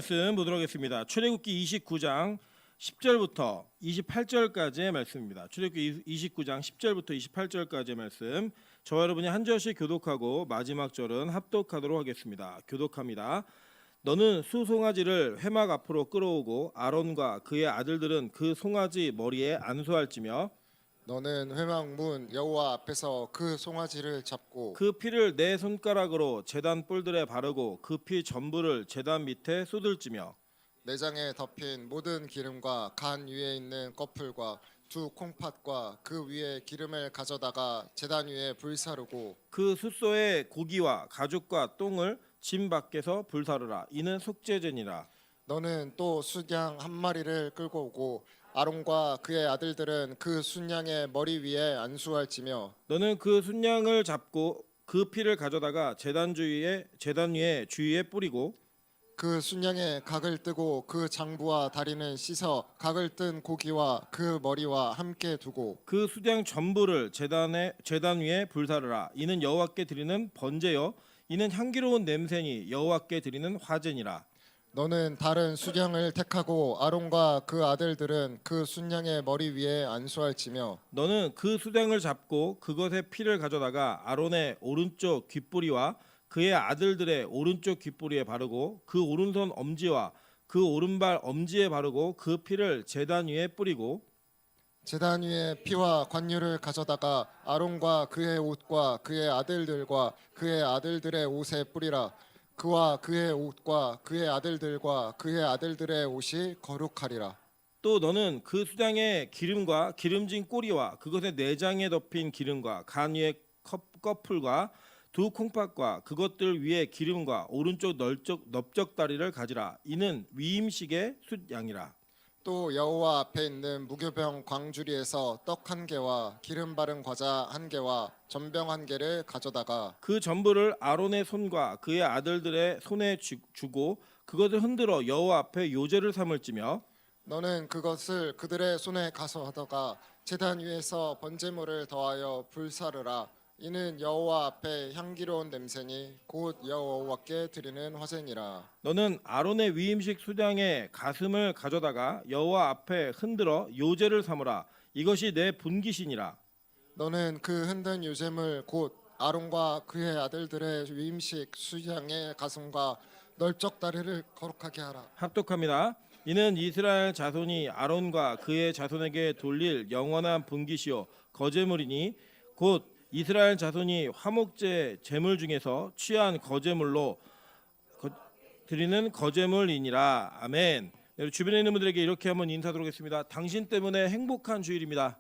말씀 보도록 하겠습니다. 출애굽기 29장 10절부터 28절까지의 말씀입니다. 출애굽기 29장 10절부터 28절까지의 말씀. 저와 여러분이 한 절씩 교독하고 마지막 절은 합독하도록 하겠습니다. 교독합니다. 너는 수송아지를 회막 앞으로 끌어오고 아론과 그의 아들들은 그 송아지 머리에 안수할지며 너는 회막문 여호와 앞에서 그 송아지를 잡고 그 피를 내 손가락으로 제단 뿔들에 바르고 그 피 전부를 제단 밑에 쏟을지며 내장에 덮인 모든 기름과 간 위에 있는 꺼풀과 두 콩팥과 그 위에 기름을 가져다가 제단 위에 불사르고 그 숫소의 고기와 가죽과 똥을 짐 밖에서 불사르라. 이는 속죄제니라. 너는 또 순양 한 마리를 끌고 오고 아론과 그의 아들들은 그 순양의 머리 위에 안수할지며 너는 그 순양을 잡고 그 피를 가져다가 제단 위에 주위에 뿌리고 그 순양의 각을 뜨고 그 장부와 다리는 씻어 각을 뜬 고기와 그 머리와 함께 두고 그 수장 전부를 제단 위에 불사르라. 이는 여호와께 드리는 번제요 이는 향기로운 냄새니 여호와께 드리는 화제니라. 너는 다른 순양을 택하고 아론과 그 아들들은 그 순양의 머리 위에 안수할지며 너는 그 수장을 잡고 그것의 피를 가져다가 아론의 오른쪽 귓뿌리와 그의 아들들의 오른쪽 귓뿌리에 바르고 그 오른손 엄지와 그 오른발 엄지에 바르고 그 피를 제단 위에 뿌리고 제단 위에 피와 관유를 가져다가 아론과 그의 옷과 그의 아들들과 그의 아들들의 옷에 뿌리라. 그와 그의 옷과 그의 아들들과 그의 아들들의 옷이 거룩하리라. 또 너는 그 수장의 기름과 기름진 꼬리와 그것의 내장에 덮인 기름과 간 위의 꺼풀과 두 콩팥과 그것들 위에 기름과 오른쪽 넓적다리를 가지라. 이는 위임식의 숫양이라. 또 여호와 앞에 있는 무교병 광주리에서 떡 한 개와 기름 바른 과자 한 개와 전병 한 개를 가져다가 그 전부를 아론의 손과 그의 아들들의 손에 주고 그것을 흔들어 여호와 앞에 요제를 삼을지며 너는 그것을 그들의 손에 가져다가 제단 위에서 번제물을 더하여 불사르라. 이는 여호와 앞에 향기로운 냄새니 곧 여호와께 드리는 화제니라. 너는 아론의 위임식 수장의 가슴을 가져다가 여호와 앞에 흔들어 요제를 삼으라. 이것이 내 분깃이니라. 너는 그 흔든 유제물 곧 아론과 그의 아들들의 위임식 수양의 가슴과 널쩍 다리를 거룩하게 하라. 합독합니다. 이는 이스라엘 자손이 아론과 그의 자손에게 돌릴 영원한 분깃이요 거제물이니 곧 이스라엘 자손이 화목제 제물 중에서 취한 거제물로 드리는 거제물이니라. 아멘. 주변에 있는 분들에게 이렇게 한번 인사드리도록 하겠습니다. 당신 때문에 행복한 주일입니다.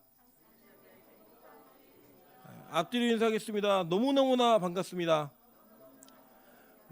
앞뒤로 인사하겠습니다. 너무너무나 반갑습니다.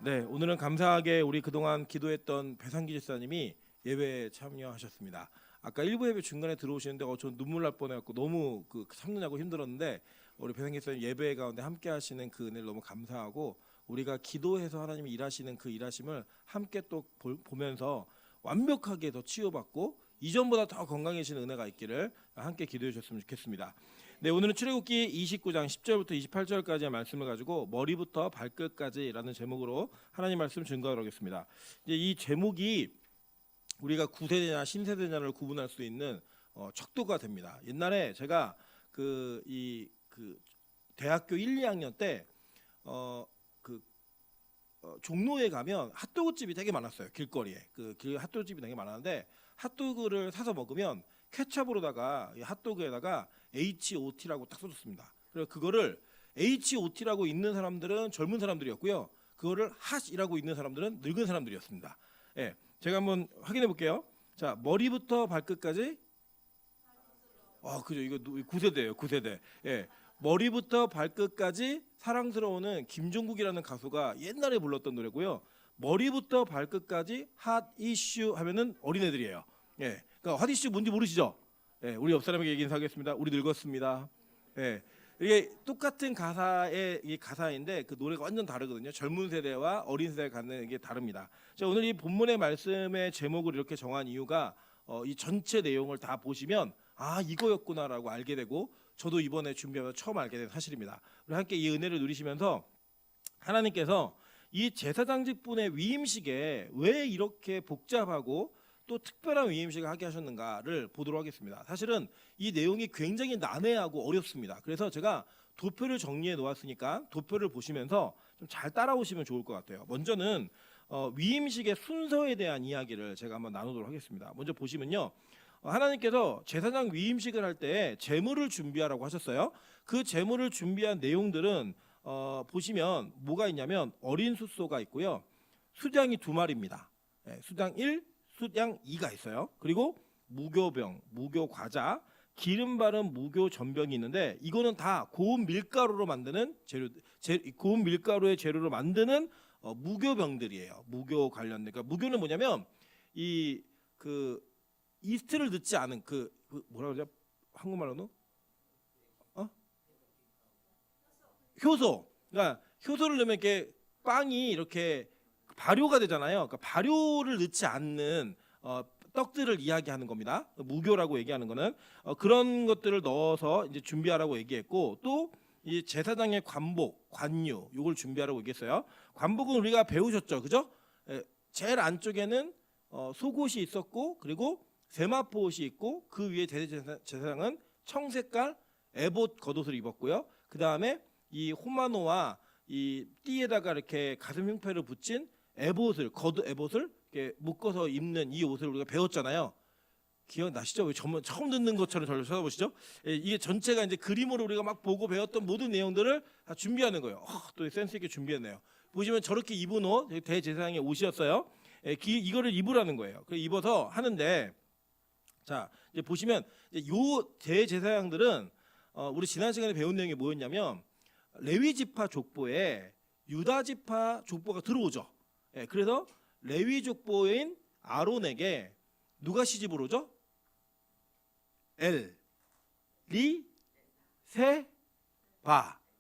네, 오늘은 감사하게 우리 그동안 기도했던 배상기 집사님이 예배에 참여하셨습니다. 아까 일부 예배 중간에 들어오시는데 저 눈물 날 뻔해갖고 너무 참느냐고 힘들었는데 우리 배상기 집사님 예배 가운데 함께 하시는 그 은혜를 너무 감사하고 우리가 기도해서 하나님이 일하시는 그 일하심을 함께 또 보면서 완벽하게 더 치유받고 이전보다 더 건강해지는 은혜가 있기를 함께 기도해 주셨으면 좋겠습니다. 네, 오늘은 출애굽기 29장 10절부터 28절까지의 말씀을 가지고 머리부터 발끝까지라는 제목으로 하나님 말씀 증거하도록 하겠습니다. 이제 이 제목이 우리가 구세대냐 신세대냐를 구분할 수 있는 척도가 됩니다. 옛날에 제가 대학교 1, 2학년 때 종로에 가면 핫도그 집이 되게 많았어요. 길거리에 핫도그 집이 되게 많았는데 핫도그를 사서 먹으면 케찹으로다가 이 핫도그에다가 HOT라고 딱 써줬습니다. 그래서 그거를 HOT라고 있는 사람들은 젊은 사람들이었고요. 그거를 핫이라고 있는 사람들은 늙은 사람들이었습니다. 예, 제가 한번 확인해 볼게요. 자, 머리부터 발끝까지. 그죠? 이거 9세대예요. 9세대. 예, 머리부터 발끝까지 사랑스러워는 김종국이라는 가수가 옛날에 불렀던 노래고요. 머리부터 발끝까지 핫 이슈 하면은 어린애들이에요. 예, 그러니까 핫 이슈 뭔지 모르시죠? 예, 우리 옆 사람에게 얘기 인사하겠습니다. 우리 늙었습니다. 예, 이게 똑같은 가사인데 그 노래가 완전 다르거든요. 젊은 세대와 어린 세대가 갖는 게 다릅니다. 자, 오늘 이 본문의 말씀의 제목을 이렇게 정한 이유가 이 전체 내용을 다 보시면 이거였구나라고 알게 되고 저도 이번에 준비하면서 처음 알게 된 사실입니다. 우리 함께 이 은혜를 누리시면서 하나님께서 이 제사장직분의 위임식에 왜 이렇게 복잡하고 또 특별한 위임식을 하게 하셨는가를 보도록 하겠습니다. 사실은 이 내용이 굉장히 난해하고 어렵습니다. 그래서 제가 도표를 정리해 놓았으니까 도표를 보시면서 좀 잘 따라오시면 좋을 것 같아요. 먼저는 위임식의 순서에 대한 이야기를 제가 한번 나누도록 하겠습니다. 먼저 보시면요. 하나님께서 제사장 위임식을 할 때 제물을 준비하라고 하셨어요. 그 제물을 준비한 내용들은 보시면 뭐가 있냐면 어린 숫소가 있고요. 수장이 2마리입니다. 수장 1, 수장 2가 있어요. 그리고 무교병, 무교과자, 기름 바른 무교 전병이 있는데 이거는 다 고운 밀가루로 만드는 고운 밀가루의 재료로 만드는 무교병들이에요. 무교 관련된. 그러니까 무교는 뭐냐면 이스트를 넣지 않은 뭐라 그러죠? 한국말로는 효소. 그러니까 효소를 넣으면 이렇게 빵이 이렇게 발효가 되잖아요. 그러니까 발효를 넣지 않는 떡들을 이야기하는 겁니다. 무교라고 얘기하는 거는 그런 것들을 넣어서 이제 준비하라고 얘기했고 또 이 제사장의 관복, 관유 이걸 준비하라고 얘기했어요. 관복은 우리가 배우셨죠, 그죠? 제일 안쪽에는 속옷이 있었고 그리고 세마포 옷이 있고 그 위에 제사장은 청색깔 에봇 겉옷을 입었고요. 그 다음에 이 호마노와 이 띠에다가 이렇게 가슴 흉패를 붙인 에봇을 에봇을 이렇게 묶어서 입는 이 옷을 우리가 배웠잖아요. 기억나시죠? 왜 처음 듣는 것처럼 저를 쳐다보시죠? 이게 전체가 이제 그림으로 우리가 막 보고 배웠던 모든 내용들을 다 준비하는 거예요. 또 센스 있게 준비했네요. 보시면 저렇게 입은 옷 대제사장의 옷이었어요. 이거를 입으라는 거예요. 그 입어서 하는데 자 이제 보시면 요 대제사장들은 우리 지난 시간에 배운 내용이 뭐였냐면 레위 지파 족보에 유다 지파 족보가 들어오죠. 그래서 레위 족보인 아론에게 누가 시집을 오죠? 엘리세바,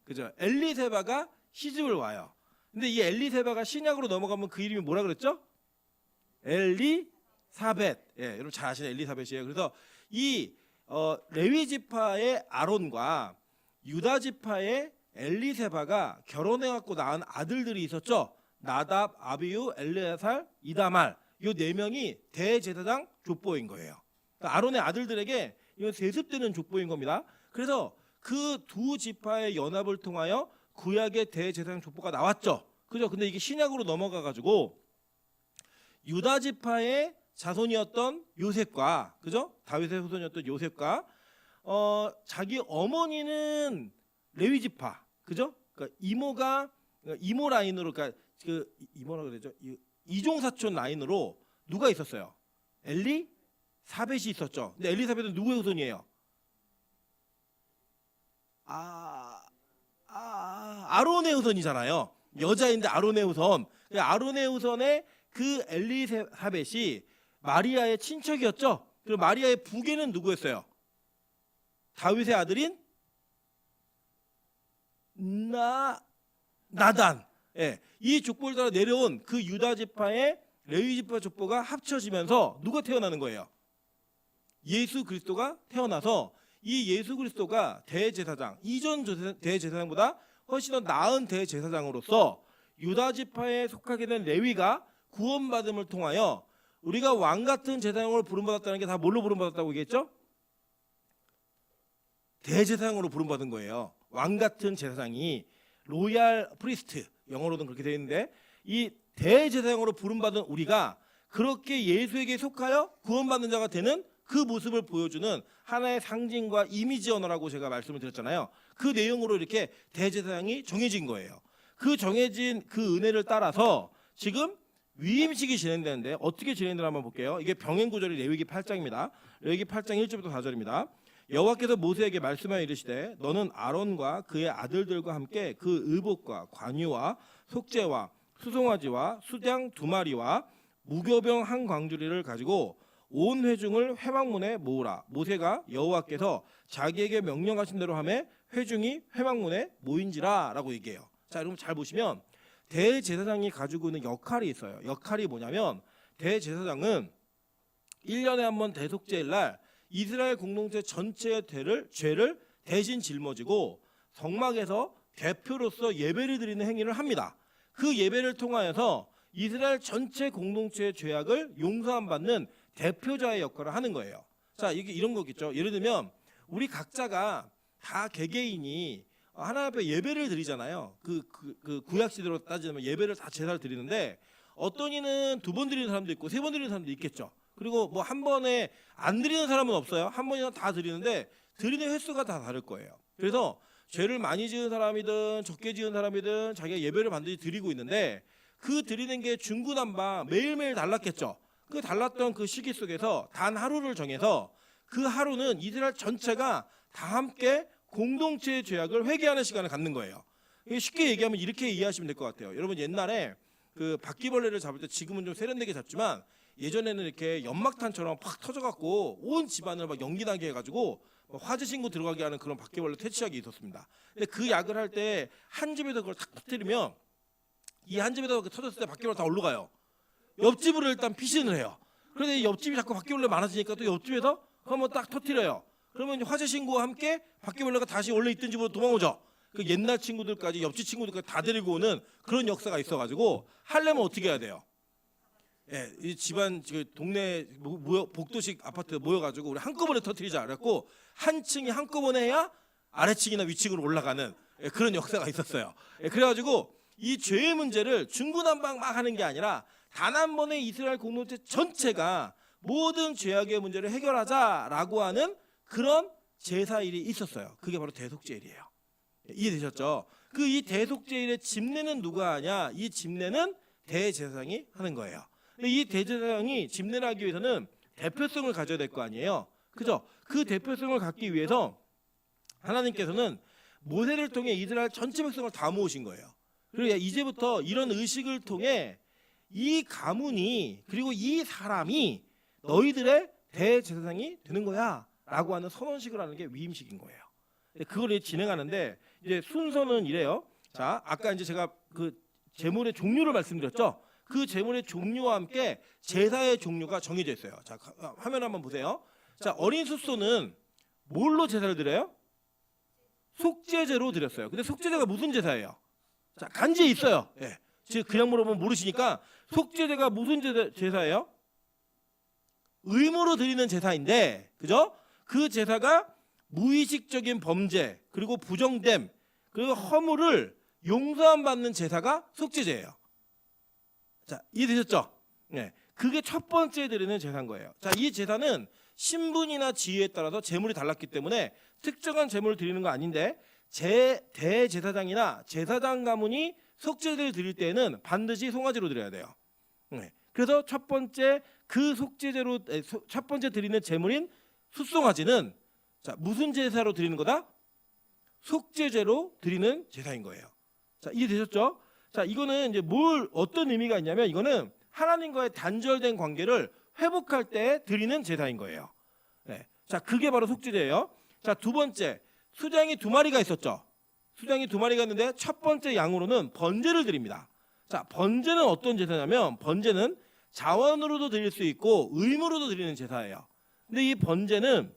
그죠? 엘리세바가 시집을 와요. 근데 이 엘리세바가 신약으로 넘어가면 그 이름이 뭐라 그랬죠? 엘리사벳. 여러분 잘 아시는 엘리사벳이에요. 그래서 이 레위 지파의 아론과 유다 지파의 엘리세바가 결혼해 갖고 낳은 아들들이 있었죠. 나답, 아비유, 엘레아살, 이다말. 이 4명이 대제사장 족보인 거예요. 그러니까 아론의 아들들에게 이건 세습되는 족보인 겁니다. 그래서 그 두 지파의 연합을 통하여 구약의 대제사장 족보가 나왔죠. 그죠? 근데 이게 신약으로 넘어가 가지고 유다 지파의 자손이었던 요셉과 그죠? 다윗의 후손이었던 요셉과 자기 어머니는 레위 지파. 그죠? 그러니까 이모 라인으로 그러니까 이모라 그러죠. 이종 사촌 라인으로 누가 있었어요? 엘리사벳이 있었죠. 근데 엘리사벳은 누구의 후손이에요? 아론의 후손이잖아요. 여자인데 아론의 후손. 아론의 후손의 그 엘리사벳이 마리아의 친척이었죠. 그리고 마리아의 부계는 누구였어요? 다윗의 아들인 나단. 이 족보를 따라 내려온 그 유다 지파의 레위 지파 족보가 합쳐지면서 누가 태어나는 거예요? 예수 그리스도가 태어나서 이 예수 그리스도가 대제사장, 이전 대제사장보다 훨씬 더 나은 대제사장으로서 유다 지파에 속하게 된 레위가 구원받음을 통하여 우리가 왕 같은 제사장으로 부름받았다는 게 다 뭘로 부름받았다고 얘기했죠? 대제사장으로 부름받은 거예요. 왕 같은 제사장이 로얄 프리스트, 영어로는 그렇게 되어 있는데 이 대제사장으로 부름받은 우리가 그렇게 예수에게 속하여 구원받는 자가 되는 그 모습을 보여주는 하나의 상징과 이미지 언어라고 제가 말씀을 드렸잖아요. 그 내용으로 이렇게 대제사장이 정해진 거예요. 그 정해진 그 은혜를 따라서 지금 위임식이 진행되는데 어떻게 진행되나 한번 볼게요. 이게 병행 구절이 레위기 8장입니다. 레위기 8장 1절부터 4절입니다. 여호와께서 모세에게 말씀하여 이르시되 너는 아론과 그의 아들들과 함께 그 의복과 관유와 속죄와 수송아지와 수장 2마리와 무교병 한 광주리를 가지고 온 회중을 회막문에 모으라. 모세가 여호와께서 자기에게 명령하신 대로 하매 회중이 회막문에 모인지라라고 얘기해요. 자, 여러분 잘 보시면 대제사장이 가지고 있는 역할이 있어요. 역할이 뭐냐면 대제사장은 1년에 한 번 대속죄일 날 이스라엘 공동체 전체의 죄를 대신 짊어지고 성막에서 대표로서 예배를 드리는 행위를 합니다. 그 예배를 통하여서 이스라엘 전체 공동체의 죄악을 용서함받는 대표자의 역할을 하는 거예요. 자, 이게 이런 거겠죠. 예를 들면 우리 각자가 다 개개인이 하나님 앞에 예배를 드리잖아요. 그 구약 시대로 따지면 예배를 다 제사를 드리는데 어떤 이는 2번 드리는 사람도 있고 3번 드리는 사람도 있겠죠. 그리고 뭐 한 번에 안 드리는 사람은 없어요. 한 번이나 다 드리는데 드리는 횟수가 다 다를 거예요. 그래서 죄를 많이 지은 사람이든 적게 지은 사람이든 자기가 예배를 반드시 드리고 있는데 그 드리는 게 중구난방 매일매일 달랐겠죠. 그 달랐던 그 시기 속에서 단 하루를 정해서 그 하루는 이스라엘 전체가 다 함께 공동체의 죄악을 회개하는 시간을 갖는 거예요. 쉽게 얘기하면 이렇게 이해하시면 될 것 같아요. 여러분 옛날에 그 바퀴벌레를 잡을 때 지금은 좀 세련되게 잡지만 예전에는 이렇게 연막탄처럼 팍 터져갖고 온 집안을 막 연기나게 해가지고 화재 신고 들어가게 하는 그런 바퀴벌레 퇴치약이 있었습니다. 근데 그 약을 할 때 한 집에서 그걸 탁 터뜨리면 이 한 집에다 터졌을 때 바퀴벌레 다 올라가요. 옆집으로 일단 피신을 해요. 그런데 옆집이 자꾸 바퀴벌레 많아지니까 또 옆집에서 한번 딱 터뜨려요. 그러면 화재 신고와 함께 바퀴벌레가 다시 원래 있던 집으로 도망오죠. 그 옛날 친구들까지 옆집 친구들까지 다 데리고 오는 그런 역사가 있어가지고 하려면 어떻게 해야 돼요? 예, 이 집안 동네 복도식 아파트 모여가지고 우리 한꺼번에 터뜨리자 그랬고 한 층이 한꺼번에 해야 아래층이나 위층으로 올라가는 그런 역사가 있었어요. 그래가지고 이 죄의 문제를 중구난방 막 하는 게 아니라 단 한 번에 이스라엘 공동체 전체가 모든 죄악의 문제를 해결하자라고 하는 그런 제사일이 있었어요. 그게 바로 대속죄일이에요. 이해되셨죠? 그 이 대속죄일의 집례는 누가 하냐? 이 집례는 대제사장이 하는 거예요. 근데 이 대제사장이 집례를 하기 위해서는 대표성을 가져야 될 거 아니에요. 그죠? 그 대표성을 갖기 위해서 하나님께서는 모세를 통해 이스라엘 전체 백성을 다 모으신 거예요. 그리고 이제부터 이런 의식을 통해 이 가문이 그리고 이 사람이 너희들의 대제사장이 되는 거야 라고 하는 선언식을 하는 게 위임식인 거예요. 그걸 진행하는데 이제 순서는 이래요. 자, 아까 이제 제가 그 제물의 종류를 말씀드렸죠. 그 제물의 종류와 함께 제사의 종류가 정해져 있어요. 자, 화면 한번 보세요. 자, 어린 숫소는 뭘로 제사를 드려요? 속죄제로 드렸어요. 근데 속죄제가 무슨 제사예요? 자, 간지에 있어요. 예. 지금 그냥 물어보면 모르시니까 속죄제가 무슨 제사예요? 의무로 드리는 제사인데, 그죠? 그 제사가 무의식적인 범죄 그리고 부정됨 그리고 허물을 용서함 받는 제사가 속죄제예요. 자, 이해되셨죠? 네, 그게 첫 번째 드리는 제사인 거예요. 자, 이 제사는 신분이나 지위에 따라서 제물이 달랐기 때문에 특정한 제물을 드리는 거 아닌데 대제사장이나 제사장 가문이 속죄제를 드릴 때에는 반드시 송아지로 드려야 돼요. 네, 그래서 첫 번째 그 속죄제로 첫 번째 드리는 제물인 숫송아지는 자, 무슨 제사로 드리는 거다? 속죄제로 드리는 제사인 거예요. 자, 이해되셨죠? 자, 이거는 이제 어떤 의미가 있냐면 이거는 하나님과의 단절된 관계를 회복할 때 드리는 제사인 거예요. 네. 자, 그게 바로 속죄제예요. 자, 두 번째, 수장이 2마리가 있었죠. 수장이 2마리가 있는데 첫 번째 양으로는 번제를 드립니다. 자, 번제는 어떤 제사냐면 번제는 자원으로도 드릴 수 있고 의무로도 드리는 제사예요. 근데 이 번제는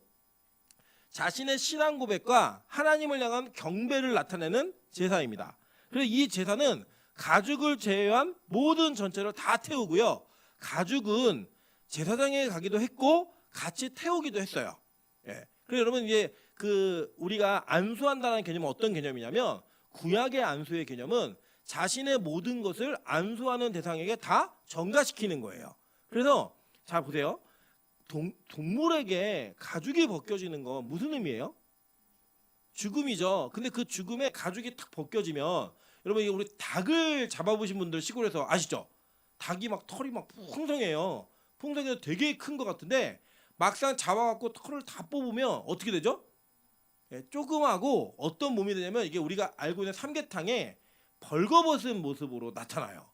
자신의 신앙 고백과 하나님을 향한 경배를 나타내는 제사입니다. 그래서 이 제사는 가죽을 제외한 모든 전체를 다 태우고요. 가죽은 제사장에 가기도 했고 같이 태우기도 했어요. 예. 그래서 여러분 이제 그 우리가 안수한다는 개념은 어떤 개념이냐면 구약의 안수의 개념은 자신의 모든 것을 안수하는 대상에게 다 전가시키는 거예요. 그래서 자 보세요. 동물에게 가죽이 벗겨지는 건 무슨 의미예요? 죽음이죠. 근데 그 죽음에 가죽이 탁 벗겨지면 여러분 우리 닭을 잡아보신 분들 시골에서 아시죠? 닭이 막 털이 막 풍성해요. 풍성해서 되게 큰 것 같은데 막상 잡아갖고 털을 다 뽑으면 어떻게 되죠? 예, 조그마하고 어떤 몸이 되냐면 이게 우리가 알고 있는 삼계탕에 벌거벗은 모습으로 나타나요.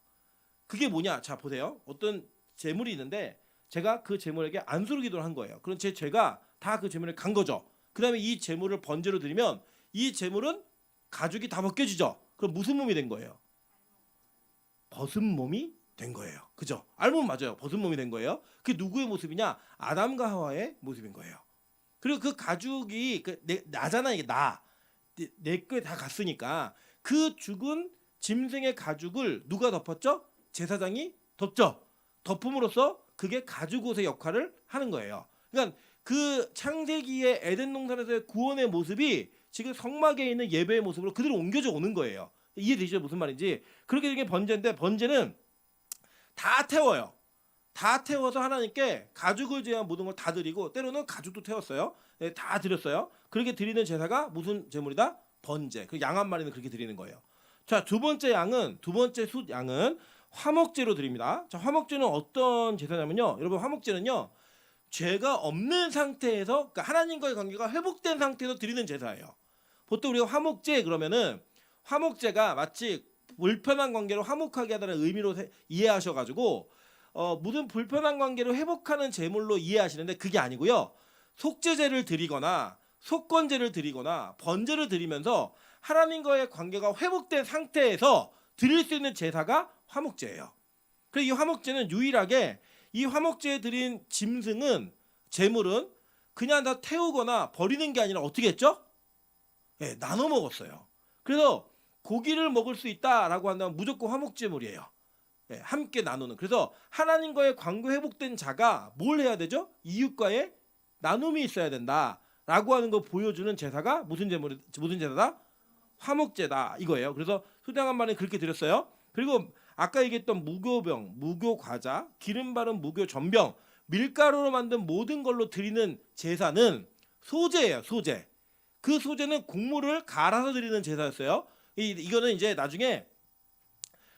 그게 뭐냐? 자 보세요. 어떤 재물이 있는데 제가 그 재물에게 안수를 기도를 한 거예요. 그럼 제 죄가 다 그 재물에 간 거죠. 그 다음에 이 재물을 번제로 드리면 이 재물은 가죽이 다 벗겨지죠. 그럼 무슨 몸이 된 거예요? 벗은 몸이 된 거예요. 그죠? 알면 맞아요. 벗은 몸이 된 거예요. 그게 누구의 모습이냐? 아담과 하와의 모습인 거예요. 그리고 그 가죽이 나잖아. 이게 내 거 다 갔으니까 그 죽은 짐승의 가죽을 누가 덮었죠? 제사장이 덮죠. 덮음으로써 그게 가죽옷의 역할을 하는 거예요. 그러니까 그 창세기의 에덴 동산에서의 구원의 모습이 지금 성막에 있는 예배의 모습으로 그대로 옮겨져 오는 거예요. 이해되시죠? 무슨 말인지. 그렇게 되는 게 번제인데 번제는 다 태워요. 다 태워서 하나님께 가죽을 제한 모든 걸 다 드리고 때로는 가죽도 태웠어요. 네, 다 드렸어요. 그렇게 드리는 제사가 무슨 제물이다? 번제. 그 양 한 마리는 그렇게 드리는 거예요. 자, 두 번째 숫 양은 화목제로 드립니다. 자, 화목제는 어떤 제사냐면요. 여러분 화목제는요. 죄가 없는 상태에서 그러니까 하나님과의 관계가 회복된 상태에서 드리는 제사예요. 보통 우리가 화목제 그러면은 화목제가 마치 불편한 관계로 화목하게 하다는 의미로 이해하셔가지고 무슨 불편한 관계로 회복하는 제물로 이해하시는데 그게 아니고요. 속죄제를 드리거나 속건제를 드리거나 번제를 드리면서 하나님과의 관계가 회복된 상태에서 드릴 수 있는 제사가 화목제예요. 그래서 이 화목제는 유일하게 이 화목제에 드린 짐승은 제물은 그냥 다 태우거나 버리는 게 아니라 어떻게 했죠? 네, 나눠 먹었어요. 그래서 고기를 먹을 수 있다라고 한다면 무조건 화목제물이에요. 네, 함께 나누는. 그래서 하나님과의 관계 회복된 자가 뭘 해야 되죠? 이웃과의 나눔이 있어야 된다라고 하는 거 보여주는 제사가 무슨 제사다? 화목제다 이거예요. 그래서 소장 한 마리 그렇게 드렸어요. 그리고 아까 얘기했던 무교병, 무교과자, 기름 바른 무교전병, 밀가루로 만든 모든 걸로 드리는 제사는 소제예요. 소제. 그 소제는 곡물을 갈아서 드리는 제사였어요. 이거는 이제 나중에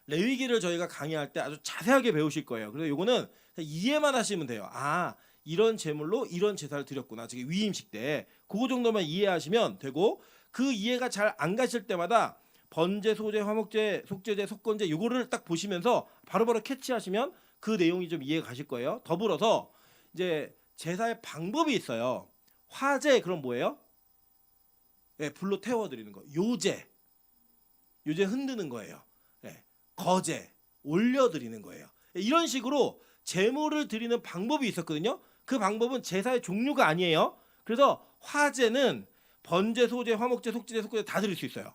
레위기를 저희가 강의할 때 아주 자세하게 배우실 거예요. 그래서 이거는 이해만 하시면 돼요. 아, 이런 제물로 이런 제사를 드렸구나. 지금 위임식 때 그거 정도만 이해하시면 되고 그 이해가 잘 안 가실 때마다 번제, 소제, 화목제, 속죄제, 속건제 이거를 딱 보시면서 바로바로 캐치하시면 그 내용이 좀 이해가 가실 거예요. 더불어서 이제 제사의 방법이 있어요. 화제 그럼 뭐예요? 네, 불로 태워드리는 거. 요제 흔드는 거예요. 네, 거제 올려드리는 거예요. 이런 식으로 제물을 드리는 방법이 있었거든요. 그 방법은 제사의 종류가 아니에요. 그래서 화제는 번제, 소제, 화목제, 속죄제, 속건제 다 드릴 수 있어요.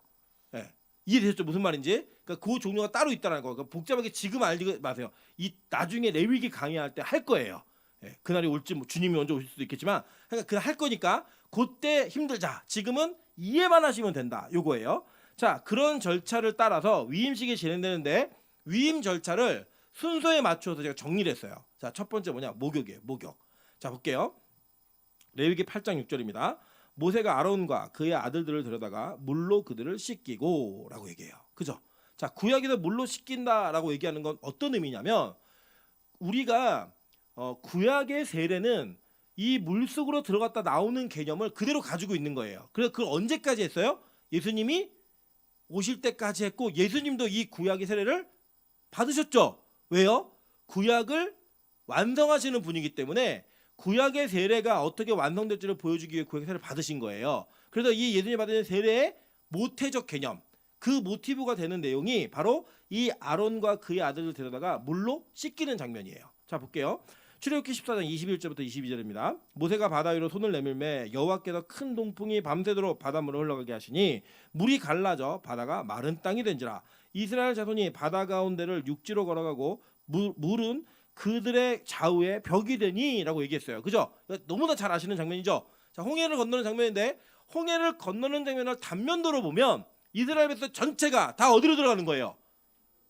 네. 이해되셨죠? 무슨 말인지? 그러니까 그 종류가 따로 있다는 거. 그러니까 복잡하게 지금 알지 마세요. 이 나중에 레위기 강의할 때 할 거예요. 네. 그날이 올지 뭐 주님이 먼저 오실 수도 있겠지만, 그러니까 그날 할 거니까 그때 힘들자. 지금은 이해만 하시면 된다. 요거예요. 자, 그런 절차를 따라서 위임식이 진행되는데 위임 절차를 순서에 맞춰서 제가 정리를 했어요. 자, 첫 번째 뭐냐? 목욕이에요. 목욕. 자, 볼게요. 레위기 8장 6절입니다. 모세가 아론과 그의 아들들을 데려다가 물로 그들을 씻기고 라고 얘기해요. 그죠? 자, 구약에서 물로 씻긴다라고 얘기하는 건 어떤 의미냐면 우리가 구약의 세례는 이 물속으로 들어갔다 나오는 개념을 그대로 가지고 있는 거예요. 그래서 그걸 언제까지 했어요? 예수님이 오실 때까지 했고 예수님도 이 구약의 세례를 받으셨죠. 왜요? 구약을 완성하시는 분이기 때문에 구약의 세례가 어떻게 완성될지를 보여주기 위해 구약의 세례를 받으신 거예요. 그래서 이 예수님이 받은 세례의 모태적 개념, 그 모티브가 되는 내용이 바로 이 아론과 그의 아들을 데려다가 물로 씻기는 장면이에요. 자, 볼게요. 출애굽기 14장 21절부터 22절입니다. 모세가 바다 위로 손을 내밀매 여호와께서 큰 동풍이 밤새도록 바닷물을 흘러가게 하시니 물이 갈라져 바다가 마른 땅이 된지라. 이스라엘 자손이 바다 가운데를 육지로 걸어가고 물은 그들의 좌우에 벽이 되니라고 얘기했어요. 그죠? 너무나 잘 아시는 장면이죠. 자, 홍해를 건너는 장면인데 홍해를 건너는 장면을 단면도로 보면 이스라엘 백성 전체가 다 어디로 들어가는 거예요?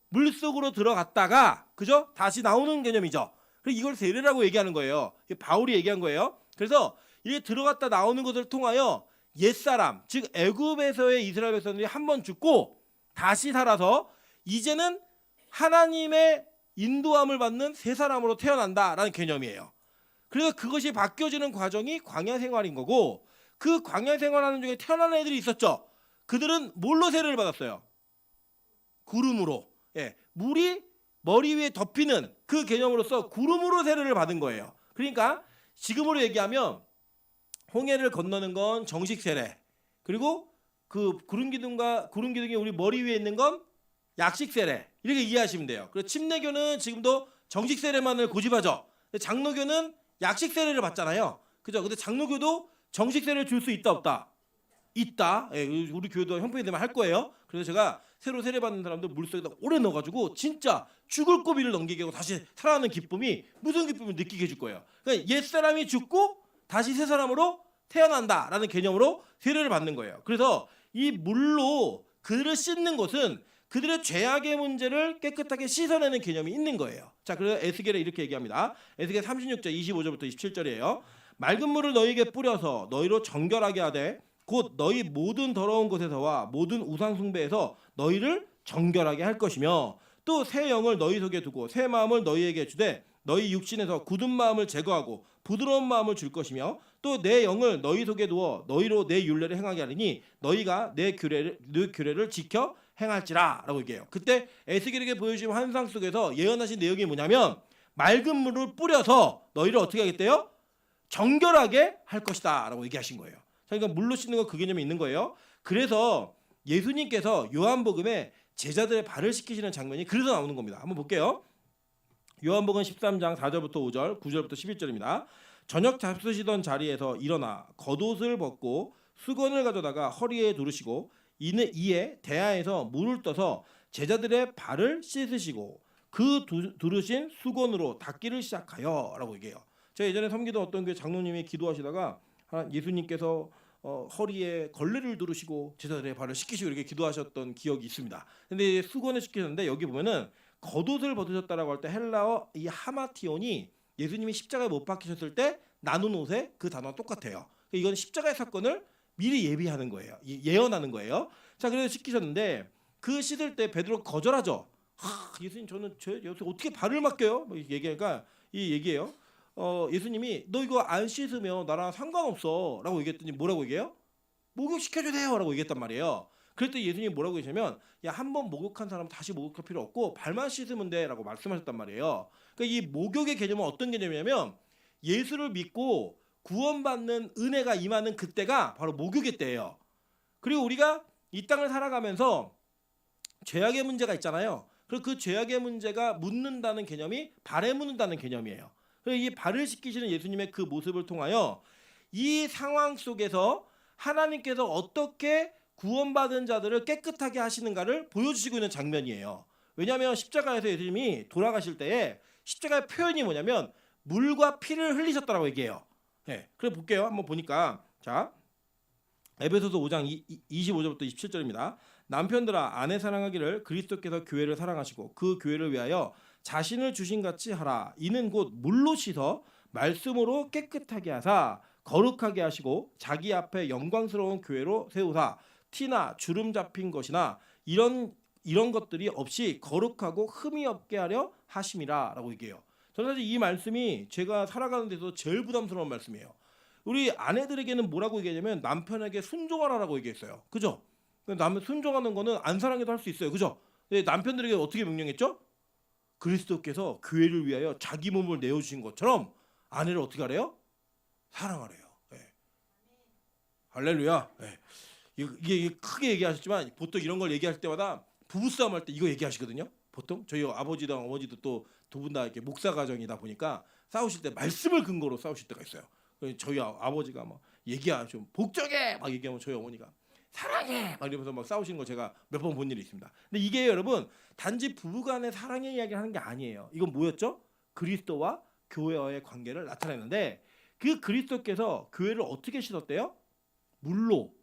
물속으로 들어갔다가 그죠? 다시 나오는 개념이죠. 그래서 이걸 세례라고 얘기하는 거예요. 바울이 얘기한 거예요. 그래서 이게 들어갔다 나오는 것을 통하여 옛사람, 즉 애굽에서의 이스라엘 백성들이 한 번 죽고 다시 살아서 이제는 하나님의 인도함을 받는 새 사람으로 태어난다라는 개념이에요. 그래서 그것이 바뀌어지는 과정이 광야 생활인 거고 그 광야 생활하는 중에 태어나는 애들이 있었죠. 그들은 뭘로 세례를 받았어요? 구름으로. 예, 물이 머리 위에 덮이는 그 개념으로서 구름으로 세례를 받은 거예요. 그러니까 지금으로 얘기하면 홍해를 건너는 건 정식 세례, 그리고 그 구름 기둥이 우리 머리 위에 있는 건 약식 세례, 이렇게 이해하시면 돼요. 그리고 침례교는 지금도 정식 세례만을 고집하죠. 장로교는 약식 세례를 받잖아요. 그죠? 근데 장로교도 정식 세례를 줄 수 있다 없다? 있다. 예, 우리 교회도 형편이 되면 할 거예요. 그래서 제가 새로 세례받는 사람들 물속에다 오래 넣어가지고 진짜 죽을 고비를 넘기게 하고 다시 살아나는 기쁨이 무슨 기쁨을 느끼게 해줄 거예요. 그러니까 옛 사람이 죽고 다시 새 사람으로 태어난다라는 개념으로 세례를 받는 거예요. 그래서 이 물로 그들을 씻는 것은 그들의 죄악의 문제를 깨끗하게 씻어내는 개념이 있는 거예요. 자, 그래서 에스겔에 이렇게 얘기합니다. 에스겔 36장 25절부터 27절이에요. 맑은 물을 너희에게 뿌려서 너희로 정결하게 하되 곧 너희 모든 더러운 곳에서와 모든 우상 숭배에서 너희를 정결하게 할 것이며 또 새 영을 너희 속에 두고 새 마음을 너희에게 주되 너희 육신에서 굳은 마음을 제거하고 부드러운 마음을 줄 것이며 또 내 영을 너희 속에 두어 너희로 내 율례를 행하게 하리니 너희가 내 규례를 지켜 행할지라라고 얘기해요. 그때 에스겔에게 보여주신 환상 속에서 예언하신 내용이 뭐냐면 맑은 물을 뿌려서 너희를 어떻게 하겠대요? 정결하게 할 것이다라고 얘기하신 거예요. 그러니까 물로 씻는 거 그 개념이 있는 거예요. 그래서 예수님께서 요한복음에 제자들의 발을 씻기시는 장면이 그래서 나오는 겁니다. 한번 볼게요. 요한복음 13장 4절부터 5절, 9절부터 11절입니다. 저녁 잡수시던 자리에서 일어나 겉옷을 벗고 수건을 가져다가 허리에 두르시고 이에 대야에서 물을 떠서 제자들의 발을 씻으시고 그 두르신 수건으로 닦기를 시작하여라고 얘기해요. 제가 예전에 섬기던 어떤 교회 장로님이 기도하시다가 예수님께서 허리에 걸레를 두르시고 제자들의 발을 씻기시고 이렇게 기도하셨던 기억이 있습니다. 근데 수건을 씻기셨는데 여기 보면은 겉옷을 벗으셨다라고 할 때 헬라어 이 하마티온이 예수님이 십자가에 못 박히셨을 때 나눈 옷에 그 단어가 똑같아요. 이건 십자가의 사건을 미리 예비하는 거예요. 예언하는 거예요. 자, 그래서 씻기셨는데 그 씻을 때 베드로 거절하죠. 예수님 저는 여기서 어떻게 발을 맡겨요? 뭐 얘기하니까 이 얘기예요. 예수님이 너 이거 안 씻으면 나랑 상관없어라고 얘기했더니 뭐라고 얘기해요? 목욕 시켜줘야 돼요라고 얘기했단 말이에요. 그랬더니 예수님이 뭐라고 얘기하냐면 야, 한 번 목욕한 사람은 다시 목욕할 필요 없고 발만 씻으면 돼라고 말씀하셨단 말이에요. 그러니까 이 목욕의 개념은 어떤 개념이냐면 예수를 믿고 구원받는 은혜가 임하는 그때가 바로 목욕의 때예요. 그리고 우리가 이 땅을 살아가면서 죄악의 문제가 있잖아요. 그리고 그 죄악의 문제가 묻는다는 개념이 발에 묻는다는 개념이에요. 그래서 이 발을 씻기시는 예수님의 그 모습을 통하여 이 상황 속에서 하나님께서 어떻게 구원받은 자들을 깨끗하게 하시는가를 보여주시고 있는 장면이에요. 왜냐하면 십자가에서 예수님이 돌아가실 때에 십자가의 표현이 뭐냐면 물과 피를 흘리셨다라고 얘기해요. 네, 그래 볼게요. 한번 보니까 자 에베소서 5장 25절부터 27절입니다. 남편들아 아내 사랑하기를 그리스도께서 교회를 사랑하시고 그 교회를 위하여 자신을 주신 같이 하라. 이는 곧 물로 씻어 말씀으로 깨끗하게 하사 거룩하게 하시고 자기 앞에 영광스러운 교회로 세우사 티나 주름 잡힌 것이나 이런 것들이 없이 거룩하고 흠이 없게 하려 하심이라라고 얘기해요. 저는 사실 이 말씀이 제가 살아가는 데서 제일 부담스러운 말씀이에요. 우리 아내들에게는 뭐라고 얘기하냐면 남편에게 순종하라라고 얘기했어요. 그죠? 남 순종하는 거는 안 사랑해도 할 수 있어요. 그죠? 근데 남편들에게 어떻게 명령했죠? 그리스도께서 교회를 위하여 자기 몸을 내어주신 것처럼 아내를 어떻게 하래요? 사랑하래요. 네. 할렐루야. 네. 이게 크게 얘기하셨지만 보통 이런 걸 얘기할 때마다 부부싸움 할 때 이거 얘기하시거든요. 보통 저희 아버지랑 어머니도 또 두 분 다 이렇게 목사 가정이다 보니까 싸우실 때 말씀을 근거로 싸우실 때가 있어요. 저희 아버지가 막 좀 복종해 막 얘기하면 저희 어머니가 사랑해 막 이러면서 막 싸우시는 거 제가 몇 번 본 일이 있습니다. 근데 이게 여러분 단지 부부간의 사랑의 이야기를 하는 게 아니에요. 이건 뭐였죠? 그리스도와 교회와의 관계를 나타내는데 그 그리스도께서 교회를 어떻게 씻었대요? 물로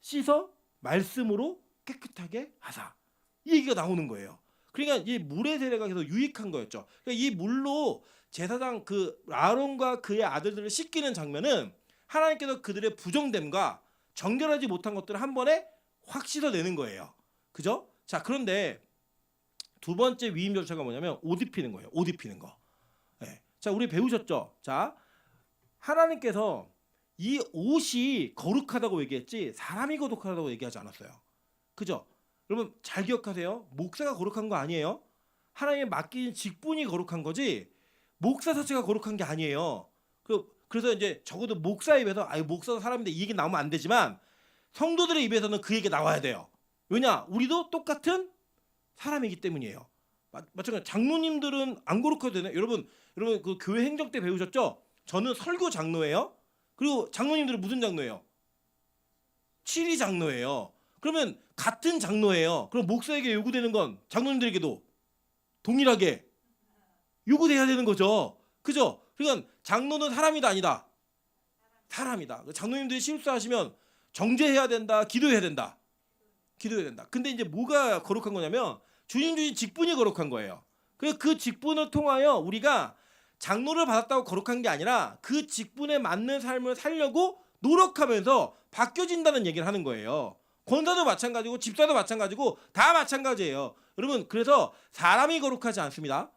씻어 말씀으로 깨끗하게 하사. 이 얘기가 나오는 거예요. 그러니까 이 물의 세례가 계속 유익한 거였죠. 그러니까 이 물로 제사장 그 아론과 그의 아들들을 씻기는 장면은 하나님께서 그들의 부정됨과 정결하지 못한 것들을 한 번에 확 씻어내는 거예요. 그죠? 자, 그런데 두 번째 위임 절차가 뭐냐면 옷 입히는 거예요. 옷 입히는 거. 네. 자, 우리 배우셨죠? 자, 하나님께서 이 옷이 거룩하다고 얘기했지 사람이 거룩하다고 얘기하지 않았어요. 그죠? 여러분 잘 기억하세요. 목사가 거룩한 거 아니에요. 하나님의 맡긴 직분이 거룩한 거지 목사 자체가 거룩한 게 아니에요. 그래서 이제 적어도 목사 입에서 목사가 사람인데 이 얘기 나오면 안 되지만 성도들의 입에서는 그 얘기 나와야 돼요. 왜냐? 우리도 똑같은 사람이기 때문이에요. 마찬가지로 장로님들은 안 거룩해도 되나요? 여러분 그 교회 행정 때 배우셨죠? 저는 설교 장로예요. 그리고 장로님들은 무슨 장로예요? 치리 장로예요. 그러면 같은 장로예요. 그럼 목사에게 요구되는 건 장로님들에게도 동일하게 요구돼야 되는 거죠. 그죠? 그러니까 장로는 사람이다 아니다. 사람이다. 장로님들이 실수하시면 정죄해야 된다. 기도해야 된다. 기도해야 된다. 근데 이제 뭐가 거룩한 거냐면 주님 주신 직분이 거룩한 거예요. 그래서 그 직분을 통하여 우리가 장로를 받았다고 거룩한 게 아니라 그 직분에 맞는 삶을 살려고 노력하면서 바뀌어진다는 얘기를 하는 거예요. 권사도 마찬가지고 집사도 마찬가지고 다 마찬가지예요. 여러분 그래서 사람이 거룩하지 않습니다.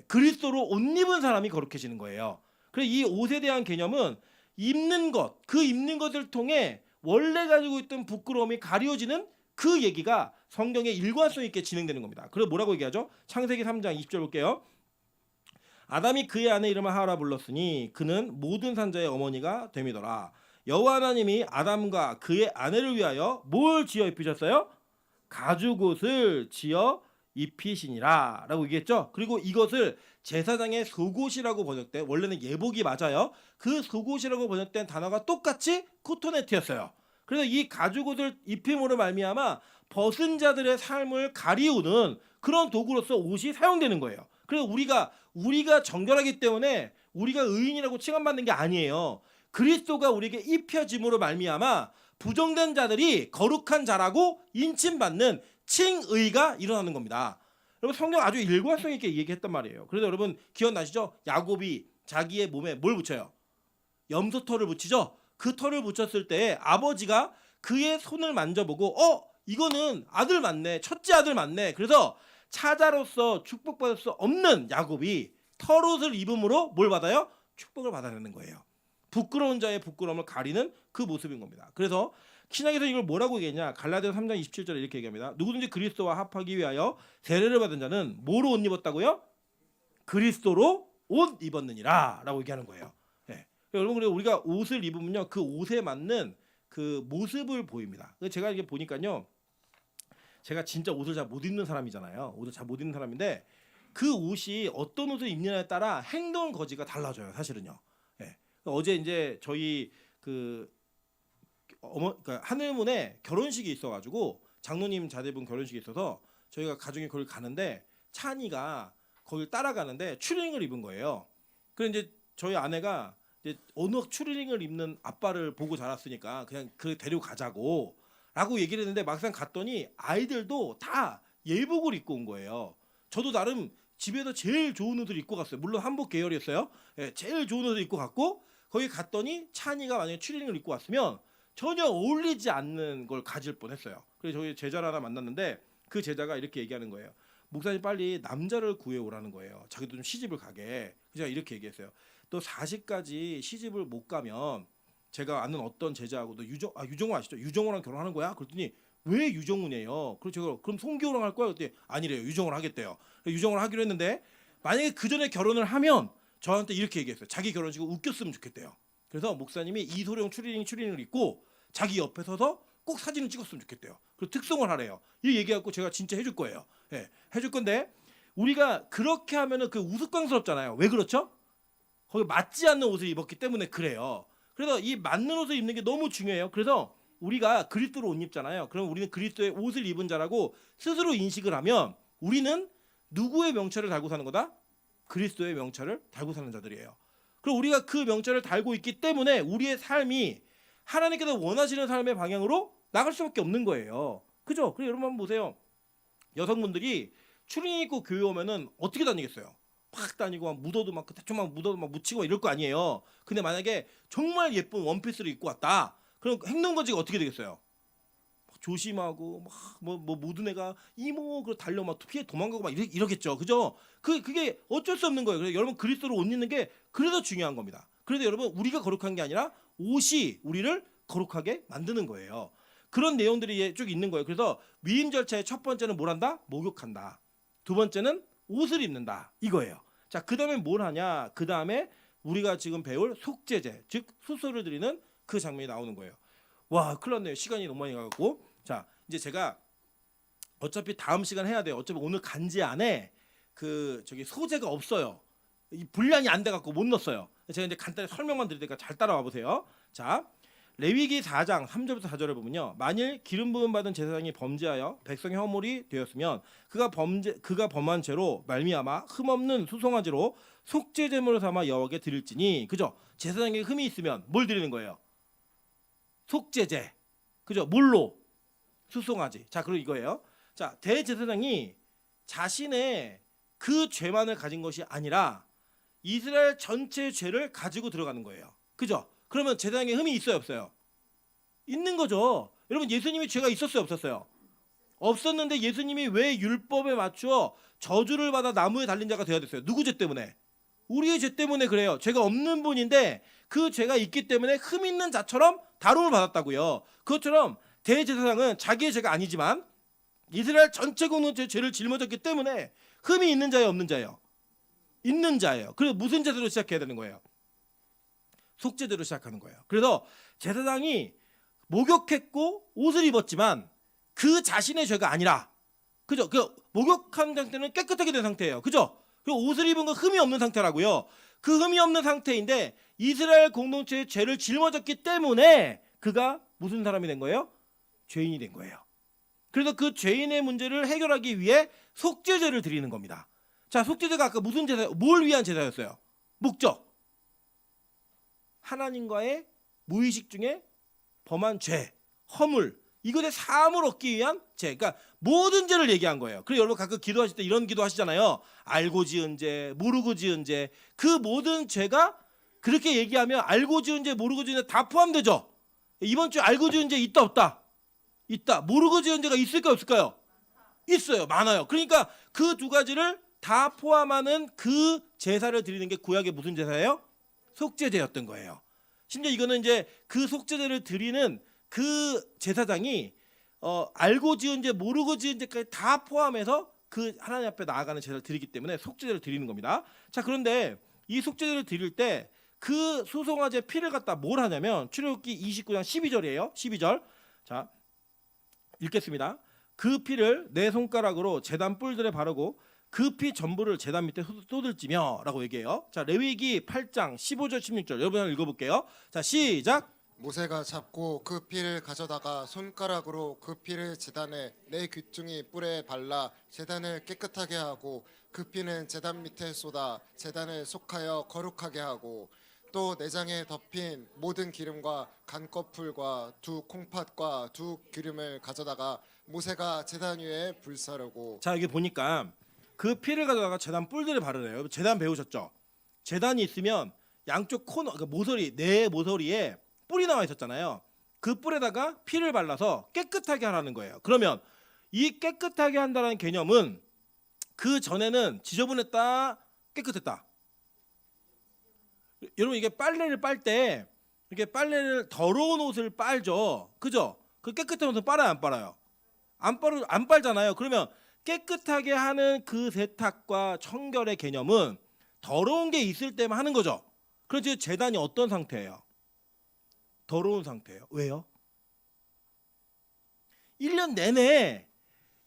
그리스도로 옷 입은 사람이 거룩해지는 거예요. 그래서 이 옷에 대한 개념은 입는 것, 그 입는 것을 통해 원래 가지고 있던 부끄러움이 가려지는 그 얘기가 성경에 일관성 있게 진행되는 겁니다. 그래서 뭐라고 얘기하죠? 창세기 3장 20절 볼게요. 아담이 그의 아내 이름을 하와라 불렀으니 그는 모든 산자의 어머니가 됨이더라. 여호와 하나님이 아담과 그의 아내를 위하여 뭘 지어 입히셨어요? 가죽옷을 지어 입히시니라 라고 얘기했죠. 그리고 이것을 제사장의 속옷이라고 번역돼. 원래는 예복이 맞아요. 그 속옷이라고 번역된 단어가 똑같이 코토네트였어요. 그래서 이 가죽옷을 입힘으로 말미암아 벗은 자들의 삶을 가리우는 그런 도구로서 옷이 사용되는 거예요. 그래서 우리가 정결하기 때문에 우리가 의인이라고 칭함받는 게 아니에요. 그리스도가 우리에게 입혀짐으로 말미암아 부정된 자들이 거룩한 자라고 인칭받는 칭의가 일어나는 겁니다. 여러분 성경 아주 일관성 있게 얘기했단 말이에요. 그래서 여러분 기억나시죠? 야곱이 자기의 몸에 뭘 붙여요? 염소털을 붙이죠. 그 털을 붙였을 때 아버지가 그의 손을 만져보고 이거는 아들 맞네. 첫째 아들 맞네. 그래서 차자로서 축복받을 수 없는 야곱이 털옷을 입음으로 뭘 받아요? 축복을 받아내는 거예요. 부끄러운 자의 부끄러움을 가리는 그 모습인 겁니다. 그래서 신약에서 이걸 뭐라고 얘기했냐? 갈라디아서 3장 27절에 이렇게 얘기합니다. 누구든지 그리스도와 합하기 위하여 세례를 받은 자는 뭐로 옷 입었다고요? 그리스도로 옷 입었느니라 라고 얘기하는 거예요. 네. 여러분 그래서 우리가 옷을 입으면요 그 옷에 맞는 그 모습을 보입니다. 제가 이게 보니까요 제가 진짜 옷을 잘 못 입는 사람이잖아요. 옷을 잘 못 입는 사람인데 그 옷이 어떤 옷을 입느냐에 따라 행동 거지가 달라져요. 사실은요. 네. 어제 이제 저희 그러니까 하늘문에 결혼식이 있어가지고 장로님 자제분 결혼식이 있어서 저희가 가족이 거기 가는데 찬이가 거길 따라가는데 추리닝을 입은 거예요. 그래 이제 저희 아내가 이제 어느 추리닝을 입는 아빠를 보고 자랐으니까 그냥 그 데려가자고 라고 얘기를 했는데 막상 갔더니 아이들도 다 예복을 입고 온 거예요. 저도 나름 집에서 제일 좋은 옷을 입고 갔어요. 물론 한복 계열이었어요. 예, 제일 좋은 옷을 입고 갔고 거기 갔더니 찬이가 만약에 추리닝을 입고 왔으면 전혀 어울리지 않는 걸 가질 뻔했어요. 그래서 저희 제자를 하나 만났는데 그 제자가 이렇게 얘기하는 거예요. 목사님 빨리 남자를 구해오라는 거예요. 자기도 좀 시집을 가게. 제가 이렇게 얘기했어요. 또 40까지 시집을 못 가면 제가 아는 어떤 제자하고도 유정호 아시죠? 유정호랑 결혼하는 거야? 그랬더니 왜 유정훈이에요? 그래서 제가 그럼 송기호랑 할 거야? 그랬더니 아니래요. 유정호를 하겠대요. 유정호를 하기로 했는데 만약에 그 전에 결혼을 하면 저한테 이렇게 얘기했어요. 자기 결혼식을 웃겼으면 좋겠대요. 그래서 목사님이 이소룡 추리닝을 입고 자기 옆에 서서 꼭 사진을 찍었으면 좋겠대요. 그리고 특송을 하래요. 이 얘기하고 제가 진짜 해줄 거예요. 예, 해줄 건데 우리가 그렇게 하면은 그 우스꽝스럽잖아요. 왜 그렇죠? 거기 맞지 않는 옷을 입었기 때문에 그래요. 그래서 이 맞는 옷을 입는 게 너무 중요해요. 그래서 우리가 그리스도로 옷 입잖아요. 그럼 우리는 그리스도의 옷을 입은 자라고 스스로 인식을 하면 우리는 누구의 명찰을 달고 사는 거다? 그리스도의 명찰을 달고 사는 자들이에요. 그리고 우리가 그 명찰을 달고 있기 때문에 우리의 삶이 하나님께서 원하시는 삶의 방향으로 나갈 수밖에 없는 거예요. 그죠? 그래서 여러분 한번 보세요. 여성분들이 추리닝 입고 교회 오면은 어떻게 다니겠어요? 팍 다니고 막 묻어도 막 대충 막 묻어도 막 묻히고 막 이럴 거 아니에요. 근데 만약에 정말 예쁜 원피스를 입고 왔다. 그럼 행동 거지가 어떻게 되겠어요? 막 조심하고 막 뭐 모든 애가 이모 그 달려 막 피해 도망가고 막 이러겠죠. 그죠? 그게 어쩔 수 없는 거예요. 그래서 여러분 그리스도로 옷 입는 게 그래서 중요한 겁니다. 그래서 여러분 우리가 거룩한 게 아니라 옷이 우리를 거룩하게 만드는 거예요. 그런 내용들이 쭉 있는 거예요. 그래서 위임 절차의 첫 번째는 뭘 한다? 목욕한다. 두 번째는 옷을 입는다. 이거예요. 자, 그다음에 뭘 하냐? 그다음에 우리가 지금 배울 속죄제, 즉 수소를 드리는 그 장면이 나오는 거예요. 와, 큰일 났네요. 시간이 너무 많이 가고. 자, 이제 제가 어차피 다음 시간 해야 돼요. 어차피 오늘 간지 안에 소재가 없어요. 이 분량이 안 돼 갖고 못 넣었어요. 제가 이제 간단히 설명만 드릴 테니까 잘 따라와 보세요. 자, 레위기 4장 3절부터 4절을 보면요. 만일 기름 부음 받은 제사장이 범죄하여 백성의 허물이 되었으면 그가 범한 죄로 말미암아 흠없는 수송아지로 속죄 제물로 삼아 여호와께 드릴지니, 그죠? 제사장에게 흠이 있으면 뭘 드리는 거예요? 속죄제, 그죠? 뭘로? 수송아지. 자, 그리고 이거예요. 자, 대제사장이 자신의 그 죄만을 가진 것이 아니라 이스라엘 전체의 죄를 가지고 들어가는 거예요. 그죠? 그러면 제사장에 흠이 있어요, 없어요? 있는 거죠. 여러분, 예수님이 죄가 있었어요, 없었어요? 없었는데 예수님이 왜 율법에 맞추어 저주를 받아 나무에 달린 자가 되어야 됐어요? 누구 죄 때문에? 우리의 죄 때문에 그래요. 죄가 없는 분인데 그 죄가 있기 때문에 흠 있는 자처럼 다룸을 받았다고요. 그것처럼 대제사장은 자기의 죄가 아니지만 이스라엘 전체 공동체의 죄를 짊어졌기 때문에 흠이 있는 자예요, 없는 자예요? 있는 자예요. 그래서 무슨 제사로 시작해야 되는 거예요? 속죄제로 시작하는 거예요. 그래서 제사장이 목욕했고 옷을 입었지만 그 자신의 죄가 아니라, 그죠? 그 목욕한 상태는 깨끗하게 된 상태예요. 그죠? 그리고 옷을 입은 건 흠이 없는 상태라고요. 그 흠이 없는 상태인데 이스라엘 공동체의 죄를 짊어졌기 때문에 그가 무슨 사람이 된 거예요? 죄인이 된 거예요. 그래서 그 죄인의 문제를 해결하기 위해 속죄제를 드리는 겁니다. 자, 속죄제가 아까 무슨 제사, 뭘 위한 제사였어요? 목적. 하나님과의 무의식 중에 범한 죄, 허물, 이것의 사함을 얻기 위한 죄. 그러니까 모든 죄를 얘기한 거예요. 그래서 여러분 가끔 기도하실 때 이런 기도 하시잖아요. 알고 지은 죄, 모르고 지은 죄. 그 모든 죄가 그렇게 얘기하면 알고 지은 죄, 모르고 지은 죄 다 포함되죠. 이번 주에 알고 지은 죄 있다, 없다? 있다. 모르고 지은 죄가 있을까요, 없을까요? 있어요. 많아요. 그러니까 그 두 가지를 다 포함하는 그 제사를 드리는 게 구약의 무슨 제사예요? 속죄제였던 거예요. 심지어 이거는 이제 그 속죄제를 드리는 그 제사장이 알고 지은 죄, 모르고 지은 죄까지 다 포함해서 그 하나님 앞에 나아가는 제사를 드리기 때문에 속죄제를 드리는 겁니다. 자, 그런데 이 속죄제를 드릴 때 그 수송아지의 피를 갖다 뭘 하냐면 출애굽기 29장 12절이에요. 12절. 자, 읽겠습니다. 그 피를 내 손가락으로 제단 뿔들에 바르고 그 피 전부를 제단 밑에 쏟을지며 라고 얘기해요. 자, 레위기 8장 15절 16절 여러분 한번 읽어볼게요. 자, 시작. 모세가 잡고 그 피를 가져다가 손가락으로 그 피를 제단에 내 귀퉁이 뿔에 발라 제단을 깨끗하게 하고 그 피는 제단 밑에 쏟아 제단을 속하여 거룩하게 하고 또 내장에 덮인 모든 기름과 간꺼풀과 두 콩팥과 두 기름을 가져다가 모세가 제단 위에 불사르고. 자, 여기 보니까 그 피를 가져다가 제단 뿔들에 바르래요. 제단 배우셨죠? 제단이 있으면 양쪽 코너, 그러니까 모서리, 내 모서리에 뿔이 나와 있었잖아요. 그 뿔에다가 피를 발라서 깨끗하게 하라는 거예요. 그러면 이 깨끗하게 한다는 개념은 그 전에는 지저분했다, 깨끗했다. 여러분, 이게 빨래를 빨 때 이렇게 빨래를 더러운 옷을 빨죠, 그죠? 그 깨끗한 옷을 빨아요, 안 빨아요? 안 빨잖아요. 그러면 깨끗하게 하는 그 세탁과 청결의 개념은 더러운 게 있을 때만 하는 거죠. 그래서 제단이 어떤 상태예요? 더러운 상태예요. 왜요? 1년 내내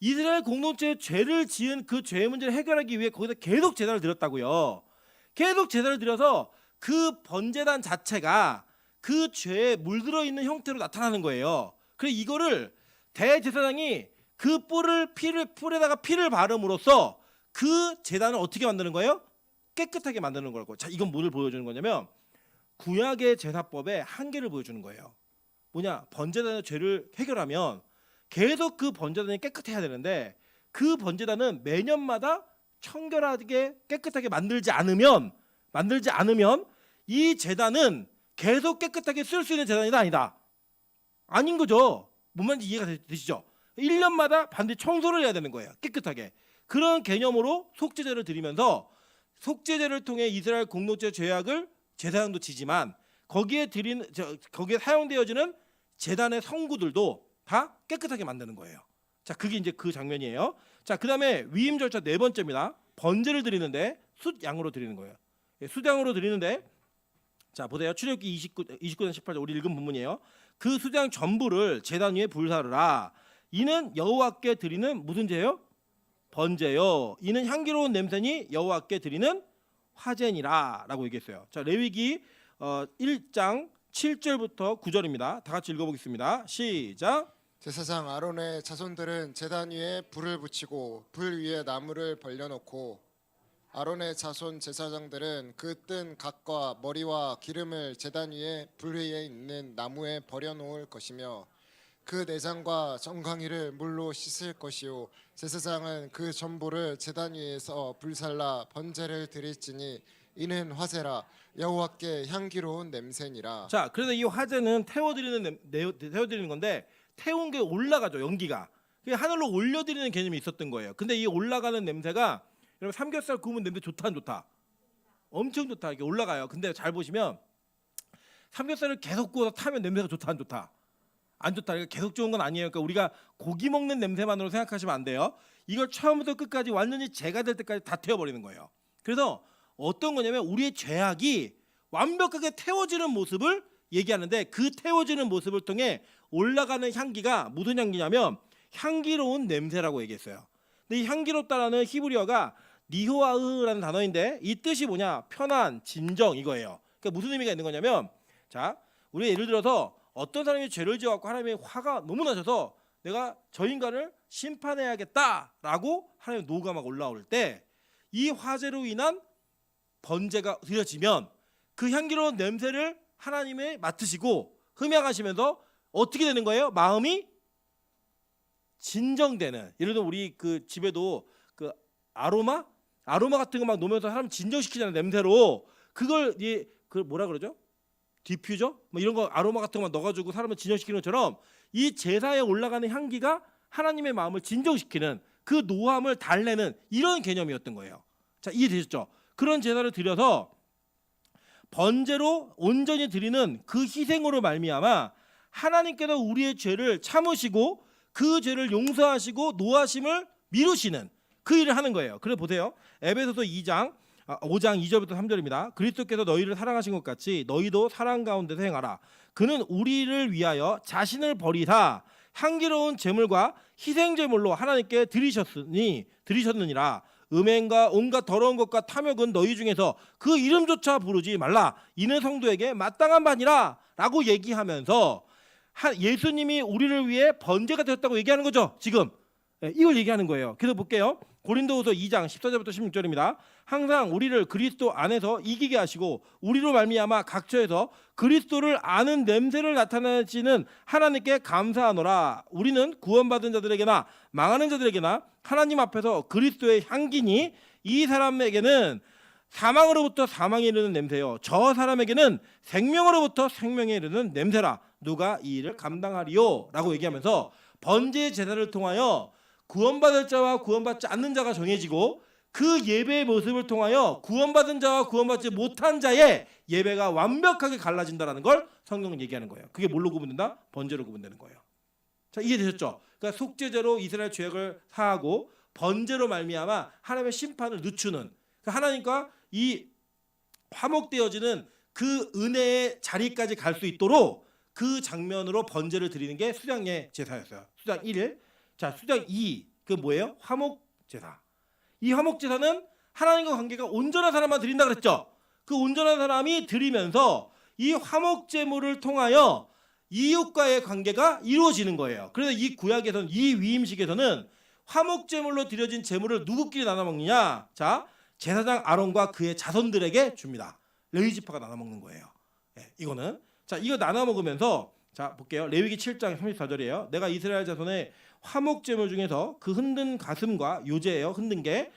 이스라엘 공동체의 죄를 지은 그 죄의 문제를 해결하기 위해 거기서 계속 제단을 드렸다고요. 계속 제단을 드려서 그 번제단 자체가 그 죄에 물들어 있는 형태로 나타나는 거예요. 그래서 이거를 대제사장이 그 뿔에다가 피를 바름으로써 그 제단을 어떻게 만드는 거예요? 깨끗하게 만드는 거라고. 자, 이건 뭐를 보여주는 거냐면 구약의 제사법의 한계를 보여주는 거예요. 뭐냐? 번제단의 죄를 해결하면 계속 그 번제단이 깨끗해야 되는데 그 번제단은 매년마다 청결하게 깨끗하게 만들지 않으면 이 제단은 계속 깨끗하게 쓸 수 있는 제단이다, 아니다? 아닌 거죠. 뭔 말인지 이해가 되시죠? 1년마다 반드시 청소를 해야 되는 거예요. 깨끗하게. 그런 개념으로 속죄제를 드리면서 속죄제를 통해 이스라엘 공동체 죄악을 제사장도 지지만 거기에 사용되어지는 제단의 성구들도 다 깨끗하게 만드는 거예요. 자, 그게 이제 그 장면이에요. 자, 그다음에 위임 절차 네 번째입니다. 번제를 드리는데 숫양으로 드리는 거예요. 숫양으로 드리는데, 자, 보세요. 출애굽기 29장 18절 우리 읽은 부분이에요. 그 숫양 전부를 제단 위에 불사르라. 이는 여호와께 드리는 무슨 제요? 번제요. 이는 향기로운 냄새니 여호와께 드리는 화제니라 라고 얘기했어요. 자, 레위기 1장 7절부터 9절입니다. 다 같이 읽어보겠습니다. 시작. 제사장 아론의 자손들은 제단 위에 불을 붙이고 불 위에 나무를 벌려놓고 아론의 자손 제사장들은 그 뜬 각과 머리와 기름을 제단 위에 불 위에 있는 나무에 버려놓을 것이며 그 내장과 정강이를 물로 씻을 것이요 제사장은 그 전보를 제단 위에서 불살라 번제를 드릴지니 이는 화제라 여호와께 향기로운 냄새니라. 자, 그래서 이 화제는 태워드리는 건데 태운 게 올라가죠, 연기가. 그게 하늘로 올려드리는 개념이 있었던 거예요. 근데 이 올라가는 냄새가 여러분 삼겹살 구우면 냄새 좋다 안 좋다? 엄청 좋다. 이게 올라가요. 근데 잘 보시면 삼겹살을 계속 구워서 타면 냄새가 좋다 안 좋다? 안 좋다. 그러니까 계속 좋은 건 아니에요. 그러니까 우리가 고기 먹는 냄새만으로 생각하시면 안 돼요. 이걸 처음부터 끝까지 완전히 재가 될 때까지 다 태워버리는 거예요. 그래서 어떤 거냐면 우리의 죄악이 완벽하게 태워지는 모습을 얘기하는데 그 태워지는 모습을 통해 올라가는 향기가 무슨 향기냐면 향기로운 냄새라고 얘기했어요. 근데 이 향기롭다라는 히브리어가 니호아흐라는 단어인데 이 뜻이 뭐냐? 편안, 진정 이거예요. 그러니까 무슨 의미가 있는 거냐면 자, 우리 예를 들어서 어떤 사람이 죄를 지어갖고 하나님의 화가 너무 나셔서 내가 저 인간을 심판해야겠다라고 하나님의 노가 막 올라올 때 이 화재로 인한 번제가 드려지면 그 향기로운 냄새를 하나님의 맡으시고 흠양하시면서 어떻게 되는 거예요? 마음이 진정되는. 예를 들어 우리 그 집에도 그 아로마 같은 거 막 놓으면서 사람 진정시키잖아요, 냄새로. 그걸 그 뭐라 그러죠? 디퓨저? 뭐 이런 거 아로마 같은 거만 넣어가지고 사람을 진정시키는 것처럼 이 제사에 올라가는 향기가 하나님의 마음을 진정시키는 그 노함을 달래는 이런 개념이었던 거예요. 자, 이해되셨죠? 그런 제사를 드려서 번제로 온전히 드리는 그 희생으로 말미암아 하나님께서 우리의 죄를 참으시고 그 죄를 용서하시고 노하심을 미루시는 그 일을 하는 거예요. 그래 보세요. 에베소서 5장 2절부터 3절입니다. 그리스도께서 너희를 사랑하신 것 같이 너희도 사랑 가운데서 행하라. 그는 우리를 위하여 자신을 버리사 향기로운 제물과 희생 제물로 하나님께 드리셨느니라. 음행과 온갖 더러운 것과 탐욕은 너희 중에서 그 이름조차 부르지 말라. 이는 성도에게 마땅한 바니라 라고 얘기하면서 예수님이 우리를 위해 번제가 되었다고 얘기하는 거죠. 지금 이걸 얘기하는 거예요. 그래서 볼게요. 고린도후서 2장 14절부터 16절입니다. 항상 우리를 그리스도 안에서 이기게 하시고 우리로 말미암아 각처에서 그리스도를 아는 냄새를 나타내시는 하나님께 감사하노라. 우리는 구원받은 자들에게나 망하는 자들에게나 하나님 앞에서 그리스도의 향기니 이 사람에게는 사망으로부터 사망에 이르는 냄새요 저 사람에게는 생명으로부터 생명에 이르는 냄새라. 누가 이 일을 감당하리요? 라고 얘기하면서 번제 제사를 통하여 구원받을 자와 구원받지 않는 자가 정해지고 그 예배의 모습을 통하여 구원받은 자와 구원받지 못한 자의 예배가 완벽하게 갈라진다는 걸 성경은 얘기하는 거예요. 그게 뭘로 구분된다? 번제로 구분되는 거예요. 자, 이해되셨죠? 그러니까 속죄제로 이스라엘 죄악을 사하고 번제로 말미암아 하나님의 심판을 늦추는, 그러니까 하나님과 이 화목되어지는 그 은혜의 자리까지 갈 수 있도록 그 장면으로 번제를 드리는 게 수장의 제사였어요. 수장 1일. 자, 수장 2, 그 뭐예요? 화목제사. 이 화목제사는 하나님과 관계가 온전한 사람만 드린다 그랬죠. 그 온전한 사람이 드리면서 이 화목제물을 통하여 이웃과의 관계가 이루어지는 거예요. 그래서 이 구약에서는, 이 위임식에서는 화목제물로 드려진 제물을 누구끼리 나눠 먹느냐? 자, 제사장 아론과 그의 자손들에게 줍니다. 레위 지파가 나눠 먹는 거예요. 네, 이거는. 자, 이거 나눠 먹으면서 자, 볼게요. 레위기 7장 34절이에요. 내가 이스라엘 자손의 화목제물 중에서 그 흔든 가슴과 요제예요. 흔든 게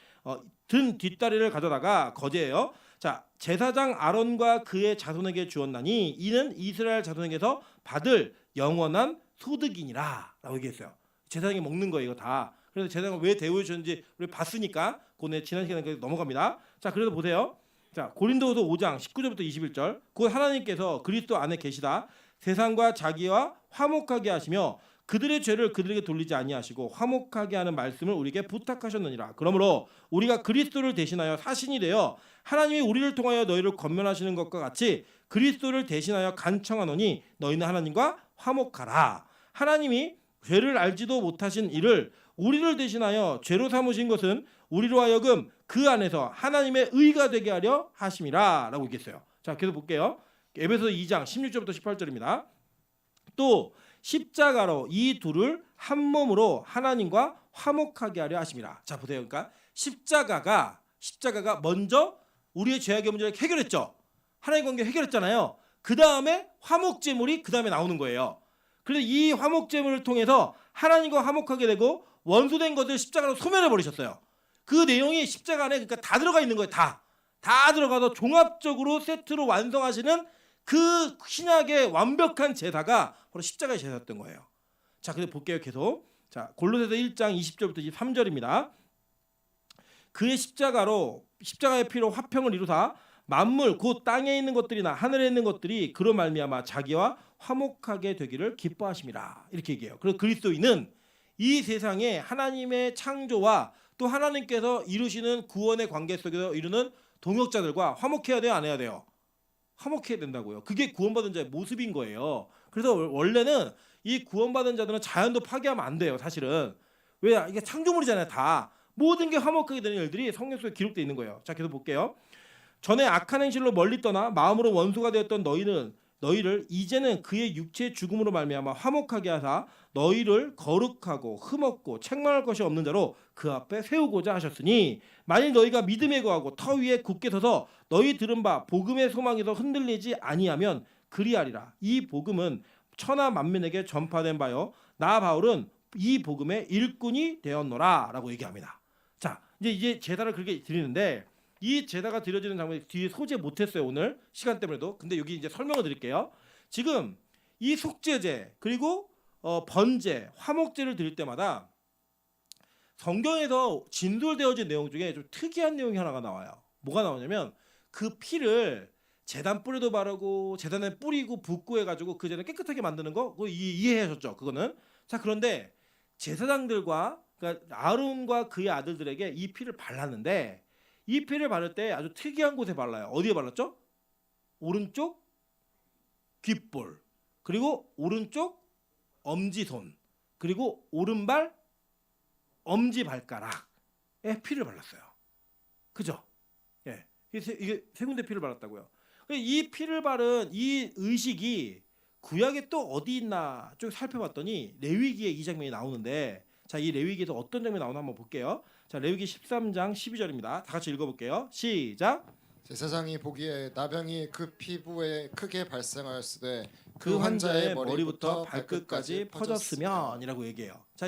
든 뒷다리를 가져다가 거제예요. 자, 제사장 아론과 그의 자손에게 주었나니 이는 이스라엘 자손에게서 받을 영원한 소득이니라 라고 얘기했어요. 제사장이 먹는 거예요, 이거 다. 그래서 제사장을 왜 대우해 주셨는지 우리 봤으니까 그거는 지난 시간에 넘어갑니다. 자, 그래서 보세요. 자, 고린도후서 5장 19절부터 21절. 곧 하나님께서 그리스도 안에 계시다 세상과 자기와 화목하게 하시며 그들의 죄를 그들에게 돌리지 아니하시고 화목하게 하는 말씀을 우리에게 부탁하셨느니라. 그러므로 우리가 그리스도를 대신하여 사신이 되어 하나님이 우리를 통하여 너희를 권면하시는 것과 같이 그리스도를 대신하여 간청하노니 너희는 하나님과 화목하라. 하나님이 죄를 알지도 못하신 이를 우리를 대신하여 죄로 삼으신 것은 우리로 하여금 그 안에서 하나님의 의가 되게 하려 하심이라 라고 얘기했어요. 자, 계속 볼게요. 에베소 2장 16절부터 18절입니다. 또 십자가로 이 둘을 한 몸으로 하나님과 화목하게 하려 하심이라. 자 보세요. 그러니까 십자가가 먼저 우리의 죄악의 문제를 해결했죠. 하나님 관계 해결했잖아요. 그 다음에 화목제물이 그 다음에 나오는 거예요. 그래서 이 화목제물을 통해서 하나님과 화목하게 되고 원수된 것을 십자가로 소멸해 버리셨어요. 그 내용이 십자가 안에 그러니까 다 들어가 있는 거예요. 다 들어가서 종합적으로 세트로 완성하시는 그 신약의 완벽한 제사가 바로 십자가의 제사였던 거예요. 자, 그래서 볼게요. 계속. 자, 골로새서 1장 20절부터 23절입니다. 그의 십자가의 피로 화평을 이루사 만물 곧 땅에 있는 것들이나 하늘에 있는 것들이 그로 말미암아 자기와 화목하게 되기를 기뻐하심이라. 이렇게 얘기해요. 그래서 그리스도인은 이 세상에 하나님의 창조와 또 하나님께서 이루시는 구원의 관계 속에서 이루는 동역자들과 화목해야 돼요, 안 해야 돼요? 화목해야 된다고요. 그게 구원받은 자의 모습인 거예요. 그래서 원래는 이 구원받은 자들은 자연도 파괴하면 안 돼요. 사실은 왜 이게 창조물이잖아요. 다 모든 게 화목하게 되는 일들이 성경 속에 기록되어 있는 거예요. 자, 계속 볼게요. 전에 악한 행실로 멀리 떠나 마음으로 원수가 되었던 너희를 이제는 그의 육체의 죽음으로 말미암아 화목하게 하사 너희를 거룩하고 흠없고 책망할 것이 없는 자로 그 앞에 세우고자 하셨으니 만일 너희가 믿음에 거하고 터 위에 굳게 서서 너희 들은 바 복음의 소망에서 흔들리지 아니하면 그리하리라. 이 복음은 천하 만민에게 전파된 바요 나 바울은 이 복음의 일꾼이 되었노라라고 얘기합니다. 자, 이제 제사를 그렇게 드리는데 이 제사가 드려지는 장면이 뒤에 소개 못했어요. 오늘 시간 때문에도. 근데 여기 이제 설명을 드릴게요. 지금 이 속죄제 그리고 번제, 화목제를 드릴 때마다 성경에서 진술되어진 내용 중에 좀 특이한 내용이 하나가 나와요. 뭐가 나오냐면 그 피를 제단 뿌리도 바르고 제단에 뿌리고 붓고 해가지고 그 제단 깨끗하게 만드는 거 그거 이해하셨죠? 그거는. 자, 그런데 제사장들과 그러니까 아론과 그의 아들들에게 이 피를 발랐는데 이 피를 바를 때 아주 특이한 곳에 발라요. 어디에 발랐죠? 오른쪽 귓볼, 그리고 오른쪽 엄지손, 그리고 오른발 엄지발가락에 피를 발랐어요. 그죠? 예, 이게 세 군데 피를 발랐다고요. 이 피를 바른 이 의식이 구약에 또 어디 있나 좀 살펴봤더니 레위기에 이 장면이 나오는데, 자, 이 레위기에서 어떤 장면이 나오나 한번 볼게요. 자, 레위기 13장 12절입니다. 다 같이 읽어볼게요. 시작. 제사장이 보기에 나병이 그 피부에 크게 발생하였으되 그 환자의 머리부터 발끝까지 퍼졌으면이라고 얘기해요. 자,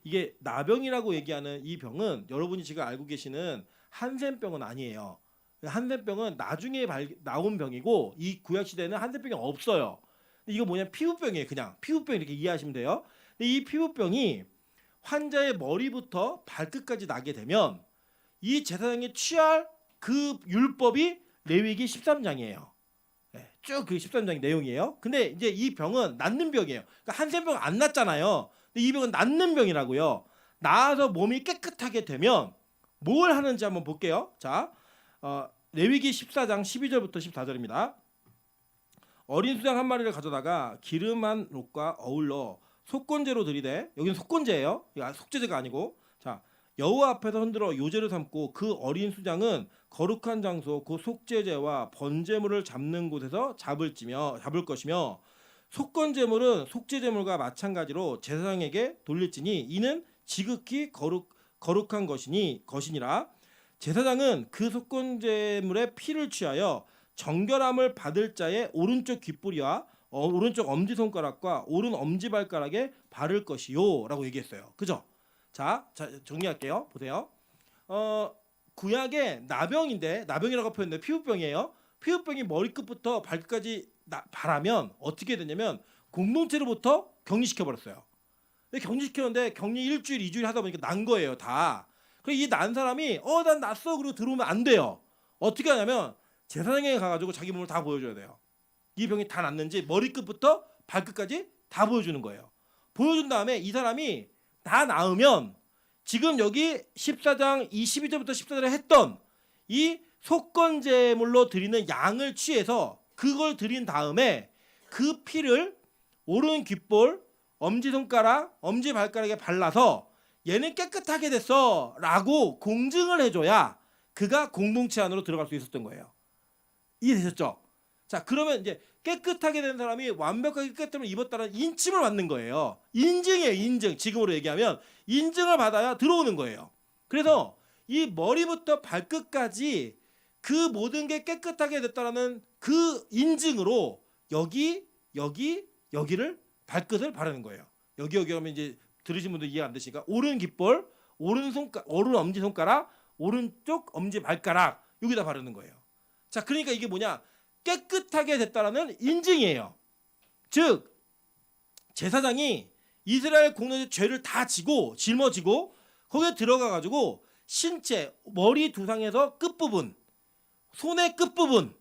이게 나병이라고 얘기하는 이 병은 여러분이 지금 알고 계시는 한센병은 아니에요. 한센병은 나중에 나온 병이고 이 구약 시대에는 한센병이 없어요. 이거 뭐냐, 피부병이에요. 그냥 피부병 이렇게 이해하시면 돼요. 근데 이 피부병이 환자의 머리부터 발끝까지 나게 되면 이 제사장이 취할 그 율법이 레위기 13장이에요. 네, 쭉 그 13장 내용이에요. 근데 이제 이 병은 낫는 병이에요. 그러니까 한센병 안 낫잖아요. 근데 이 병은 낫는 병이라고요. 나아서 몸이 깨끗하게 되면 뭘 하는지 한번 볼게요. 자, 레위기 14장 12절부터 14절입니다. 어린 수장 한 마리를 가져다가 기름 한 롯과 어울러 속건제로 드리되, 여기는 속건제예요. 속죄제가 아니고, 자, 여호와 앞에서 흔들어 요제를 삼고 그 어린 수장은 거룩한 장소 그 속죄제와 번제물을 잡는 곳에서 잡을 것이며 속건제물은 속죄제물과 마찬가지로 제사장에게 돌릴지니 이는 지극히 거룩한 것이니라. 제사장은 그 속건제물의 피를 취하여 정결함을 받을 자의 오른쪽 귓불이와 오른쪽 엄지손가락과 오른 엄지발가락에 바를 것이요 라고 얘기했어요. 그죠? 자, 정리할게요. 보세요. 구약의 나병인데, 나병이라고 표현했는데 피부병이에요. 피부병이 머리끝부터 발끝까지 바라면 어떻게 되냐면 공동체로부터 격리시켜버렸어요. 격리시켰는데 격리 일주일, 2주일 하다 보니까 난 거예요. 다. 그래서 이 난 사람이 난 났어 그리고 들어오면 안 돼요. 어떻게 하냐면 제사장에 가가지고 자기 몸을 다 보여줘야 돼요. 이 병이 다 났는지 머리끝부터 발끝까지 다 보여주는 거예요. 보여준 다음에 이 사람이 다 나으면 지금 여기 14장 22절부터 14절에 했던 이 속건제물로 드리는 양을 취해서 그걸 드린 다음에 그 피를 오른 귓볼, 엄지손가락, 엄지발가락에 발라서 얘는 깨끗하게 됐어 라고 공증을 해줘야 그가 공동체 안으로 들어갈 수 있었던 거예요. 이해되셨죠? 자, 그러면 이제 깨끗하게 된 사람이 완벽하게 깨끗함을 입었다는 인침을 받는 거예요. 인증이에요, 인증. 지금으로 얘기하면 인증을 받아야 들어오는 거예요. 그래서 이 머리부터 발끝까지 그 모든 게 깨끗하게 됐다라는 그 인증으로 여기를 발끝을 바르는 거예요. 여기 하면 이제 들으신 분들 이해 안 되시니까 오른 깃볼, 오른 엄지 손가락, 오른쪽 엄지 발가락 여기다 바르는 거예요. 자, 그러니까 이게 뭐냐? 깨끗하게 됐다라는 인증이에요. 즉 제사장이 이스라엘 공동체 죄를 다 짊어지고 거기에 들어가 가지고 신체 머리 두상에서 끝부분, 손의 끝부분,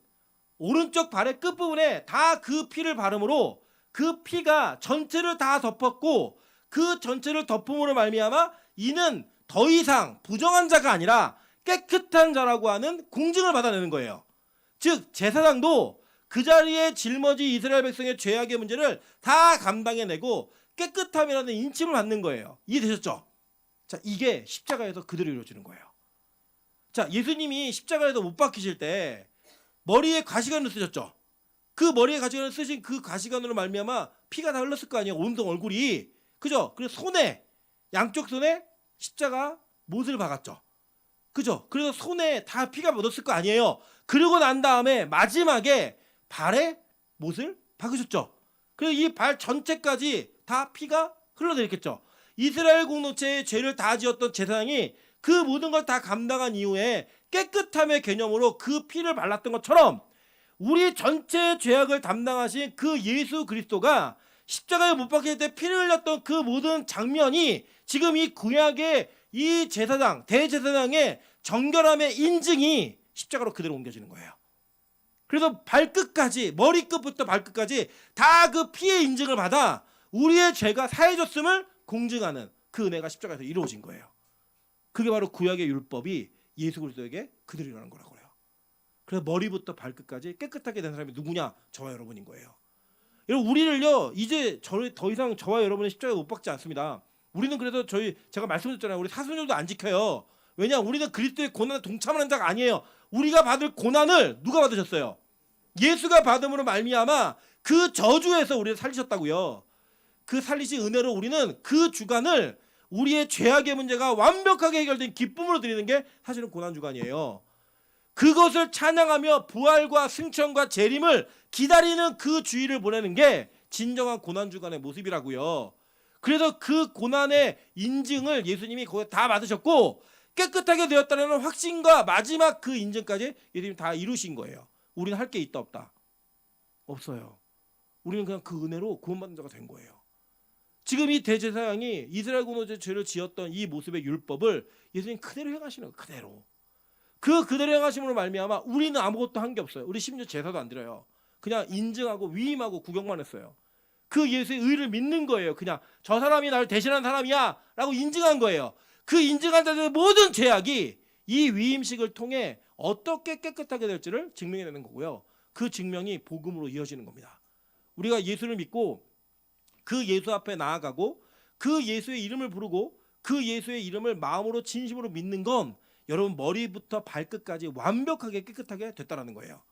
오른쪽 발의 끝부분에 다 그 피를 바름으로 그 피가 전체를 다 덮었고 그 전체를 덮음으로 말미암아 이는 더 이상 부정한 자가 아니라 깨끗한 자라고 하는 공증을 받아내는 거예요. 즉 제사장도 그 자리에 짊어진 이스라엘 백성의 죄악의 문제를 다 감당해내고 깨끗함이라는 인침을 받는 거예요. 이해되셨죠? 자, 이게 십자가에서 그대로 이루어지는 거예요. 자, 예수님이 십자가에서 못 박히실 때 머리에 가시관을 쓰셨죠. 그 머리에 가시관을 쓰신 그 가시관으로 말미암아 피가 다 흘렀을 거 아니에요. 온통 얼굴이. 그죠? 그래서 손에 양쪽 손에 십자가 못을 박았죠. 그죠? 그래서 손에 다 피가 묻었을 거 아니에요. 그러고 난 다음에 마지막에 발에 못을 박으셨죠. 그래서 이 발 전체까지 다 피가 흘러내렸겠죠. 이스라엘 공동체의 죄를 다 지었던 제사장이 그 모든 걸 다 감당한 이후에 깨끗함의 개념으로 그 피를 발랐던 것처럼 우리 전체의 죄악을 담당하신 그 예수 그리스도가 십자가에 못 박힐 때 피를 흘렸던 그 모든 장면이 지금 이 구약의 이 제사장, 대제사장의 정결함의 인증이 십자가로 그대로 옮겨지는 거예요. 그래서 발끝까지, 머리끝부터 발끝까지 다 그 피의 인증을 받아 우리의 죄가 사해졌음을 공증하는 그 은혜가 십자가에서 이루어진 거예요. 그게 바로 구약의 율법이 예수 그리스도에게 그대로 일어난 거라고 해요. 그래서 머리부터 발끝까지 깨끗하게 된 사람이 누구냐? 저와 여러분인 거예요. 여러분, 우리를요 이제 더 이상 저와 여러분의 십자가에 못 박지 않습니다. 우리는 그래서 제가 말씀드렸잖아요. 우리 사순절도 안 지켜요. 왜냐? 우리는 그리스도의 고난에 동참하는 자가 아니에요. 우리가 받을 고난을 누가 받으셨어요? 예수가 받음으로 말미암아 그 저주에서 우리를 살리셨다고요. 그 살리신 은혜로 우리는 그 주간을 우리의 죄악의 문제가 완벽하게 해결된 기쁨으로 드리는 게 사실은 고난 주간이에요. 그것을 찬양하며 부활과 승천과 재림을 기다리는 그 주일을 보내는 게 진정한 고난 주간의 모습이라고요. 그래서 그 고난의 인증을 예수님이 거기에 다 받으셨고 깨끗하게 되었다는 확신과 마지막 그 인증까지 예수님이 다 이루신 거예요. 우리는 할 게 있다 없다? 없어요. 우리는 그냥 그 은혜로 구원받는 자가 된 거예요. 지금 이 대제사장이 이스라엘 공동체 죄를 지었던 이 모습의 율법을 예수님 그대로 행하시는 거예요. 그대로. 그대로 행하심으로 말미암아 우리는 아무것도 한 게 없어요. 우리 심지어 제사도 안 드려요. 그냥 인증하고 위임하고 구경만 했어요. 그 예수의 의를 믿는 거예요. 그냥 저 사람이 나를 대신한 사람이야 라고 인증한 거예요. 그 인증한 자들의 모든 죄악이 이 위임식을 통해 어떻게 깨끗하게 될지를 증명해내는 거고요. 그 증명이 복음으로 이어지는 겁니다. 우리가 예수를 믿고 그 예수 앞에 나아가고 그 예수의 이름을 부르고 그 예수의 이름을 마음으로 진심으로 믿는 건 여러분 머리부터 발끝까지 완벽하게 깨끗하게 됐다라는 거예요.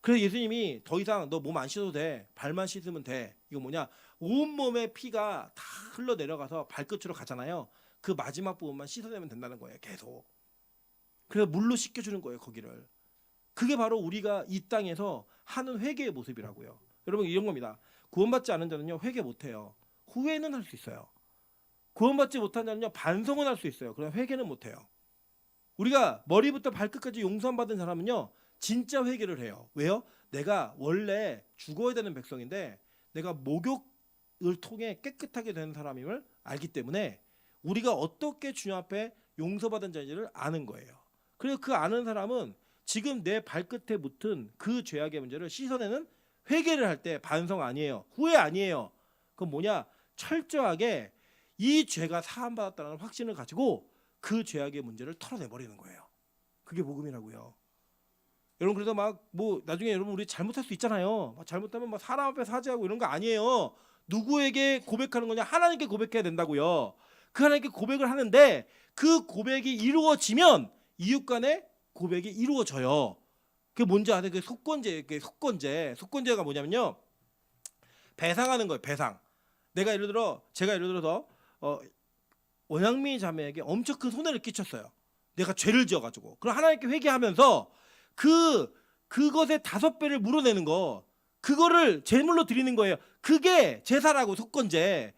그래서 예수님이 더 이상 너 몸 안 씻어도 돼. 발만 씻으면 돼. 이거 뭐냐? 온몸에 피가 다 흘러내려가서 발끝으로 가잖아요. 그 마지막 부분만 씻어내면 된다는 거예요. 계속. 그래서 물로 씻겨주는 거예요. 거기를. 그게 바로 우리가 이 땅에서 하는 회개의 모습이라고요. 여러분 이런 겁니다. 구원받지 않은 자는요. 회개 못해요. 후회는 할 수 있어요. 구원받지 못한 자는요. 반성은 할 수 있어요. 그러나 회개는 못해요. 우리가 머리부터 발끝까지 용서함 받은 사람은요. 진짜 회개를 해요. 왜요? 내가 원래 죽어야 되는 백성인데 내가 목욕을 통해 깨끗하게 된 사람임을 알기 때문에 우리가 어떻게 주님 앞에 용서받은 자인지를 아는 거예요. 그래서 그 아는 사람은 지금 내 발끝에 묻은 그 죄악의 문제를 씻어내는 회개를 할 때 반성 아니에요. 후회 아니에요. 그건 뭐냐? 철저하게 이 죄가 사함받았다는 확신을 가지고 그 죄악의 문제를 털어내버리는 거예요. 그게 복음이라고요. 여러분 그래서 막 뭐 나중에 여러분 우리 잘못할 수 있잖아요. 막 잘못하면 막 사람 앞에 사죄하고 이런 거 아니에요. 누구에게 고백하는 거냐? 하나님께 고백해야 된다고요. 그 하나님께 고백을 하는데 그 고백이 이루어지면 이웃 간의 고백이 이루어져요. 그게 뭔지 아세요? 그 속건제가 뭐냐면요. 배상하는 거예요. 배상. 제가 예를 들어서 원양미 자매에게 엄청 큰 손해를 끼쳤어요. 내가 죄를 지어가지고. 그럼 하나님께 회개하면서 그것의 5배를 물어내는 거, 그거를 제물로 드리는 거예요. 그게 제사라고, 속건제.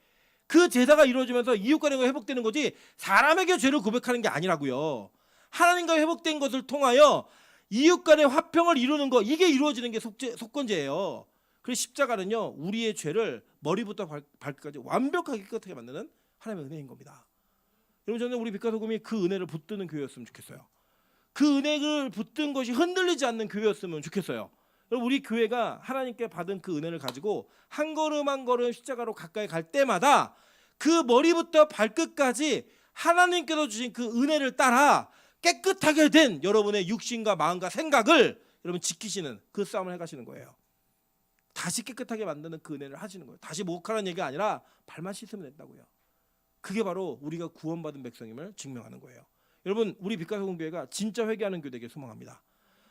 그 제사가 이루어지면서 이웃간의 회복되는 거지 사람에게 죄를 고백하는 게 아니라고요. 하나님과 회복된 것을 통하여 이웃간의 화평을 이루는 거, 이게 이루어지는 게 속건제예요. 그래서 십자가는요, 우리의 죄를 머리부터 발끝까지 완벽하게 깨끗하게 만드는 하나님의 은혜인 겁니다. 여러분, 저는 우리 빛과 소금이 그 은혜를 붙드는 교회였으면 좋겠어요. 그 은혜를 붙든 것이 흔들리지 않는 교회였으면 좋겠어요. 여러분, 우리 교회가 하나님께 받은 그 은혜를 가지고 한 걸음 한 걸음 십자가로 가까이 갈 때마다 그 머리부터 발끝까지 하나님께서 주신 그 은혜를 따라 깨끗하게 된 여러분의 육신과 마음과 생각을 여러분 지키시는 그 싸움을 해가시는 거예요. 다시 깨끗하게 만드는 그 은혜를 하시는 거예요. 다시 목욕하라는 얘기가 아니라 발만 씻으면 된다고요. 그게 바로 우리가 구원받은 백성임을 증명하는 거예요. 여러분, 우리 빛과 소금 교회가 진짜 회개하는 교회 되길 소망합니다.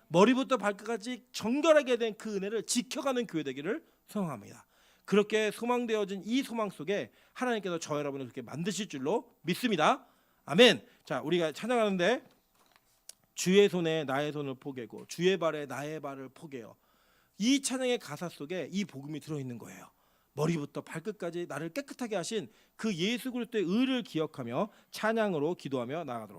머리부터 발끝까지 정결하게 된 그 은혜를 지켜가는 교회 되기를 소망합니다. 그렇게 소망되어진 이 소망 속에 하나님께서 저 여러분을 그렇게 만드실 줄로 믿습니다. 아멘. 자, 우리가 찬양하는데 주의 손에 나의 손을 포개고 주의 발에 나의 발을 포개요. 이 찬양의 가사 속에 이 복음이 들어있는 거예요. 머리부터 발끝까지 나를 깨끗하게 하신 그 예수 그리스도의 의를 기억하며 찬양으로 기도하며 나아가도록 하겠습니다.